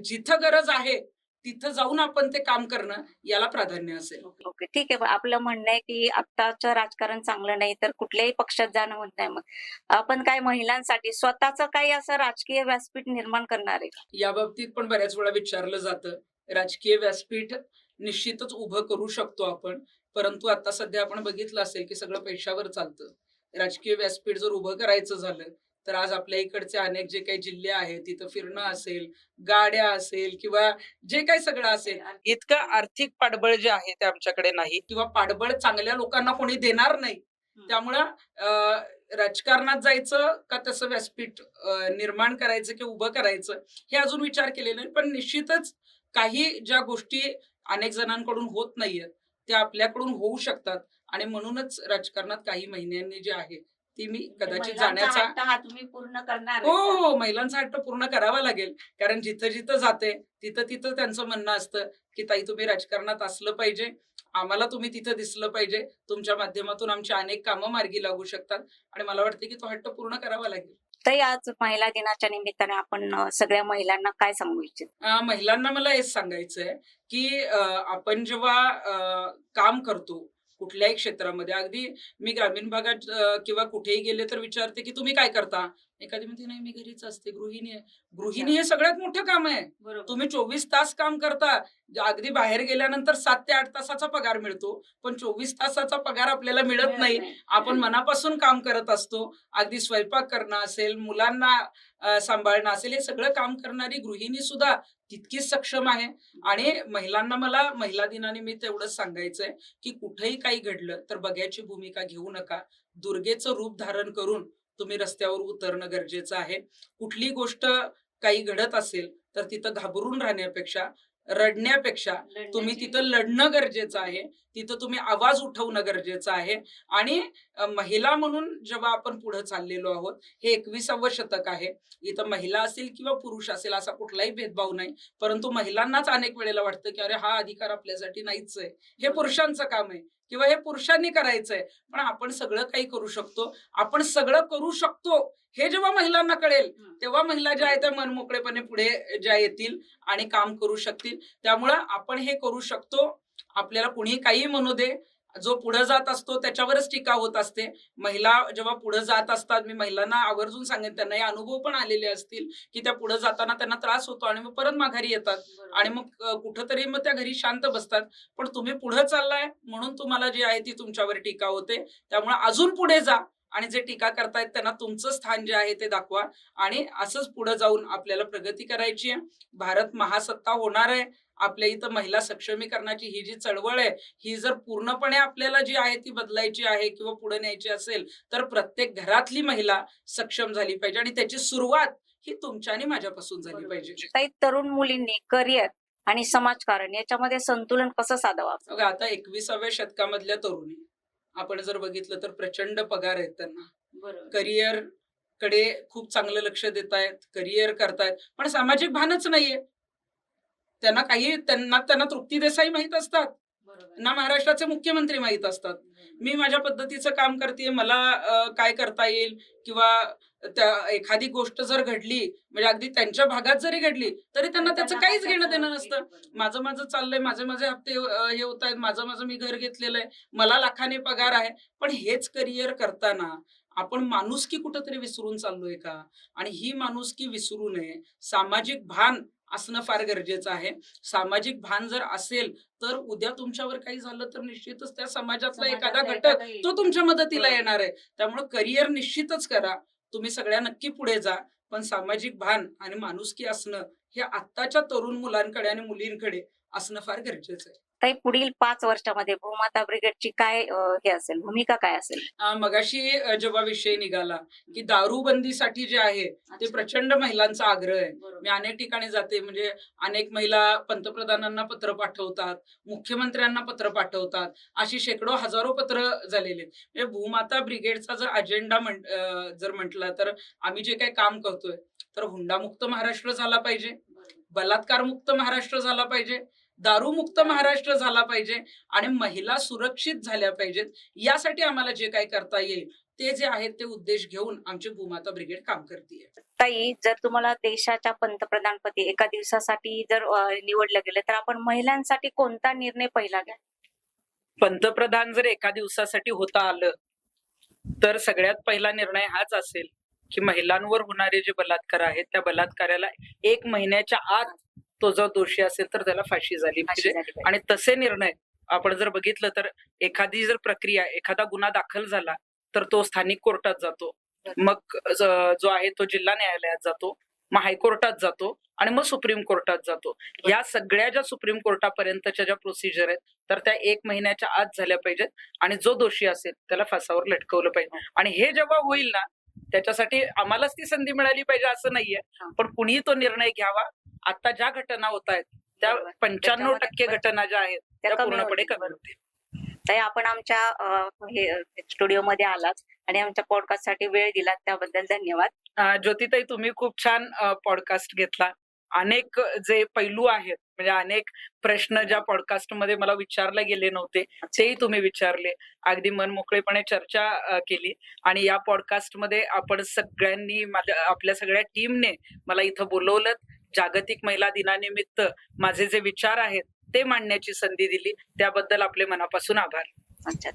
जिथं गरज आहे तिथं जाऊन आपण ते काम करणं याला प्राधान्य असेल.
ओके, ठीक आहे. आपलं म्हणणं आहे की आत्ताचं राजकारण चांगलं नाही तर कुठल्याही पक्षात जाणं होत नाही. मग आपण काय महिलांसाठी स्वतःचं काही असं राजकीय व्यासपीठ निर्माण करणार आहे का?
या बाबतीत पण बऱ्याच वेळा विचारलं जातं. राजकीय व्यासपीठ निश्चितच उभं करू शकतो आपण, परंतु आता सध्या आपण बघितलं असेल की सगळं पैशावर चालतं. राजकीय व्यासपीठ जर उभं करायचं झालं तर आज आपल्या इकडचे अनेक जे काही जिल्हे आहेत तिथं फिरणं असेल, गाड्या असेल किंवा जे काही सगळं असेल, इतकं आर्थिक पाठबळ जे आहे ते आमच्याकडे नाही किंवा पाठबळ चांगल्या लोकांना कोणी देणार नाही. त्यामुळं राजकारणात जायचं का तसं व्यासपीठ निर्माण करायचं की उभं करायचं हे अजून विचार केलेला नाही. पण निश्चितच काही ज्या गोष्टी अनेक जणांकडून होत नाहीयेत त्या आपल्याकडून होऊ शकतात आणि म्हणूनच राजकारणात काही महिन्यांनी जे आहे ती मी कदाचित
महिलांचा
जाण्याचा
हट्ट हा तुम्ही पूर्ण करणार
हो हो महिलांचा हट्ट पूर्ण करावा लागेल. कारण जिथं जिथं जाते तिथं तिथं त्यांचं म्हणणं असतं की ताई तुम्ही राजकारणात असलं पाहिजे, आम्हाला तुम्ही तिथं दिसलं पाहिजे, तुमच्या माध्यमातून आमची अनेक कामं मार्गी लागू शकतात आणि मला वाटतं की तो हट्ट पूर्ण करावा लागेल.
ताई, आज महिला दिनाच्या निमित्ताने आपण सगळ्या महिलांना काय सांगू इच्छित?
महिलांना मला हेच सांगायचंय की आपण जेव्हा काम करतो कुठल्याही क्षेत्रामध्ये, अगदी मी ग्रामीण भागात किंवा कुठेही गेले तर विचारते की तुम्ही काय करता? एखादी म्हणते नाही मी घरीच असते, गृहिणी आहे. गृहिणी हे सगळ्यात मोठं काम आहे.
बरोबर.
तुम्ही 24 तास काम करता, अगदी बाहेर गेल्यानंतर 7 ते 8 तासाचा पगार मिळतो, पण 24 तासाचा पगार आपल्याला मिळत नाही. आपण मनापासून काम करत असतो. अगदी स्वयंपाक करणं असेल, मुलांना सांभाळणं असेल, हे सगळं काम करणारी गृहिणी सुद्धा तितकीच सक्षम आहे. आणि महिलांना मला महिला दिनानिमित्त एवढंच सांगायचंय की कुठेही काही घडलं तर बघ्याची भूमिका घेऊ नका. दुर्गेचं रूप धारण करून तुम्ही रस्त्यावर उतरणं गरजेचं आहे. कुठली गोष्ट काही घडत असेल तर तिथं घाबरून राहण्यापेक्षा, रडण्यापेक्षा तुम्ही तिथं लढणं गरजेचं आहे. तिथं तुम्ही आवाज उठवणं गरजेचं आहे. आणि महिला म्हणून जेव्हा आपण पुढे चाललेलो आहोत, हे 21वे शतक आहे. इथं महिला असेल किंवा पुरुष असेल असा कुठलाही भेदभाव नाही. परंतु महिलांनाच अनेक वेळेला वाटतं की अरे हा अधिकार आपल्यासाठी नाहीच आहे, हे पुरुषांचं काम आहे किंवा हे पुरुषांनी करायचंय. पण आपण सगळं काही करू शकतो, आपण सगळं करू शकतो हे जेव्हा महिलांना कळेल तेव्हा महिला ज्या आहेत त्या मनमोकळेपणे पुढे ज्या येतील आणि काम करू शकतील. त्यामुळं आपण हे करू शकतो. आपल्याला कुणी काही म्हणू दे, जो पुढे जात असतो त्याच्यावरच टीका होत असते. महिला जेव्हा पुढे जात असतात, मी महिलांना आवर्जून सांगेन, त्यांना हे अनुभव पण आलेले असतील की त्या पुढे जाताना त्यांना त्रास होतो आणि मग परत माघारी येतात आणि मग कुठंतरी मग त्या घरी शांत बसतात. पण तुम्ही पुढे चाललाय म्हणून तुम्हाला जी आहे ती तुमच्यावर टीका होते. त्यामुळे अजून पुढे जा आणि जे टीका करतायत त्यांना तुमचं स्थान जे आहे ते दाखवा आणि असंच पुढे जाऊन आपल्याला प्रगती करायची आहे. भारत महासत्ता होणार आहे. आपल्या इथं महिला सक्षमीकरणाची ही जी चळवळ आहे, ही जर पूर्णपणे आपल्याला जी आहे ती बदलायची आहे किंवा पुढे न्यायची असेल तर प्रत्येक घरातली महिला सक्षम झाली पाहिजे आणि त्याची सुरुवात ही तुमच्या आणि माझ्यापासून झाली पाहिजे.
ताई, तरुण मुलींनी करिअर आणि समाजकारण याच्यामध्ये संतुलन कसं साधावं?
बघा, आता 21व्या शतकामधल्या तरुणी आपण जर बघितलं तर प्रचंड पगार आहेत त्यांना,
बरोबर.
करिअर कडे खूप चांगलं लक्ष देत आहेत, करिअर करतायत, पण सामाजिक भानच नाहीये त्यांना. त्यांना तृप्ती देसाई माहित असतात
बरोबर.
ना, महाराष्ट्राचे मुख्यमंत्री माहित असतात. मी माझ्या पद्धतीचं काम करते, मला काय करता येईल किंवा एखादी गोष्ट जर घडली म्हणजे अगदी त्यांच्या भागात जरी घडली तरी त्यांना त्याचं काहीच घेणं देणं नसतं. माझं चाललंय, माझे हप्ते हे होत आहेत, माझं मी घर घेतलेलं आहे, मला लाखाने पगार आहे. पण हेच करिअर करताना आपण माणुसकी कुठंतरी विसरून चाललोय का? आणि ही माणुसकी विसरू नये. सामाजिक भान असणं फार गरजेचं आहे. सामाजिक भान जर असेल तर उद्या तुमच्यावर काही झालं तर निश्चितच त्या समाजातला एखादा घटक तो तुमच्या मदतीला येणार आहे. त्यामुळे करिअर निश्चितच करा, तुम्ही सगळ्या नक्की पुढे जा, पण सामाजिक भान आणि माणुसकी असणं हे आत्ताच्या तरुण मुलांकडे आणि मुलींकडे असणं फार गरजेचं आहे.
ताई, पुढील 5 वर्षामध्ये भूमाता ब्रिगेडची काय हे असेल, भूमिका काय असेल?
मगाशी जेव्हा विषय निघाला की दारूबंदीसाठी जे आहे ते प्रचंड महिलांचा आग्रह आहे. मी अनेक ठिकाणी जाते, म्हणजे अनेक महिला पंतप्रधानांना पत्र पाठवतात, मुख्यमंत्र्यांना पत्र पाठवतात, अशी शेकडो हजारो पत्र झालेले. म्हणजे भूमाता ब्रिगेडचा जर अजेंडा जर म्हटला तर आम्ही जे काही काम करतोय तर हुंडामुक्त महाराष्ट्र झाला पाहिजे, बलात्कार मुक्त महाराष्ट्र झाला पाहिजे, दारूमुक्त महाराष्ट्र झाला पाहिजे आणि महिला सुरक्षित झाल्या पाहिजेत. यासाठी आम्हाला जे काही करता येईल ते जे आहेत ते उद्देश घेऊन आमची भूमाता ब्रिगेड काम करते.
ताई, जर तुम्हाला देशाच्या पंतप्रधानपदी एका दिवसासाठी जर निवडलं गेलं तर आपण महिलांसाठी कोणता निर्णय पहिला घ्या?
पंतप्रधान जर एका दिवसासाठी होता आलं तर सगळ्यात पहिला निर्णय हाच असेल की महिलांवर होणारे जे बलात्कार आहेत त्या बलात्काराला 1 महिन्याच्या आत तो जर दोषी असेल तर त्याला फाशी झाली पाहिजे. आणि तसे निर्णय आपण जर बघितलं तर एखादी जर प्रक्रिया, एखादा गुन्हा दाखल झाला तर तो स्थानिक कोर्टात जातो, मग जो आहे तो जिल्हा न्यायालयात जातो, मग हायकोर्टात जातो आणि मग सुप्रीम कोर्टात जातो. या सगळ्या ज्या सुप्रीम कोर्टापर्यंतच्या ज्या प्रोसिजर आहेत तर त्या 1 महिन्याच्या आत झाल्या पाहिजेत आणि जो दोषी असेल त्याला फासावर लटकवलं पाहिजे. आणि हे जेव्हा होईल ना त्याच्यासाठी आम्हालाच ती संधी मिळाली पाहिजे असं नाहीये, पण कुणीही तो निर्णय घ्यावा. आता ज्या घटना होत आहेत त्या
बरोबर.
95% घटना ज्या आहेत त्या
कमी
पूर्णपणे
होतील.
कमी होतील.
ताई, आपण आमच्या स्टुडिओमध्ये आलात आणि आमच्या पॉडकास्ट साठी वेळ दिलात त्याबद्दल धन्यवाद.
ज्योतिताई, तुम्ही खूप छान पॉडकास्ट घेतला. अनेक जे पैलू आहेत म्हणजे अनेक प्रश्न ज्या पॉडकास्ट मध्ये मला विचारले गेले नव्हते तेही तुम्ही विचारले. अगदी मनमोकळेपणे चर्चा केली आणि या पॉडकास्ट मध्ये आपण सगळ्यांनी आपल्या सगळ्या टीमने मला इथं बोलवलं. जागतिक महिला दिनानिमित्त माझे जे विचार आहेत ते मांडण्याची संधी दिली त्याबद्दल आपले मनापासून आभार.
अच्छा.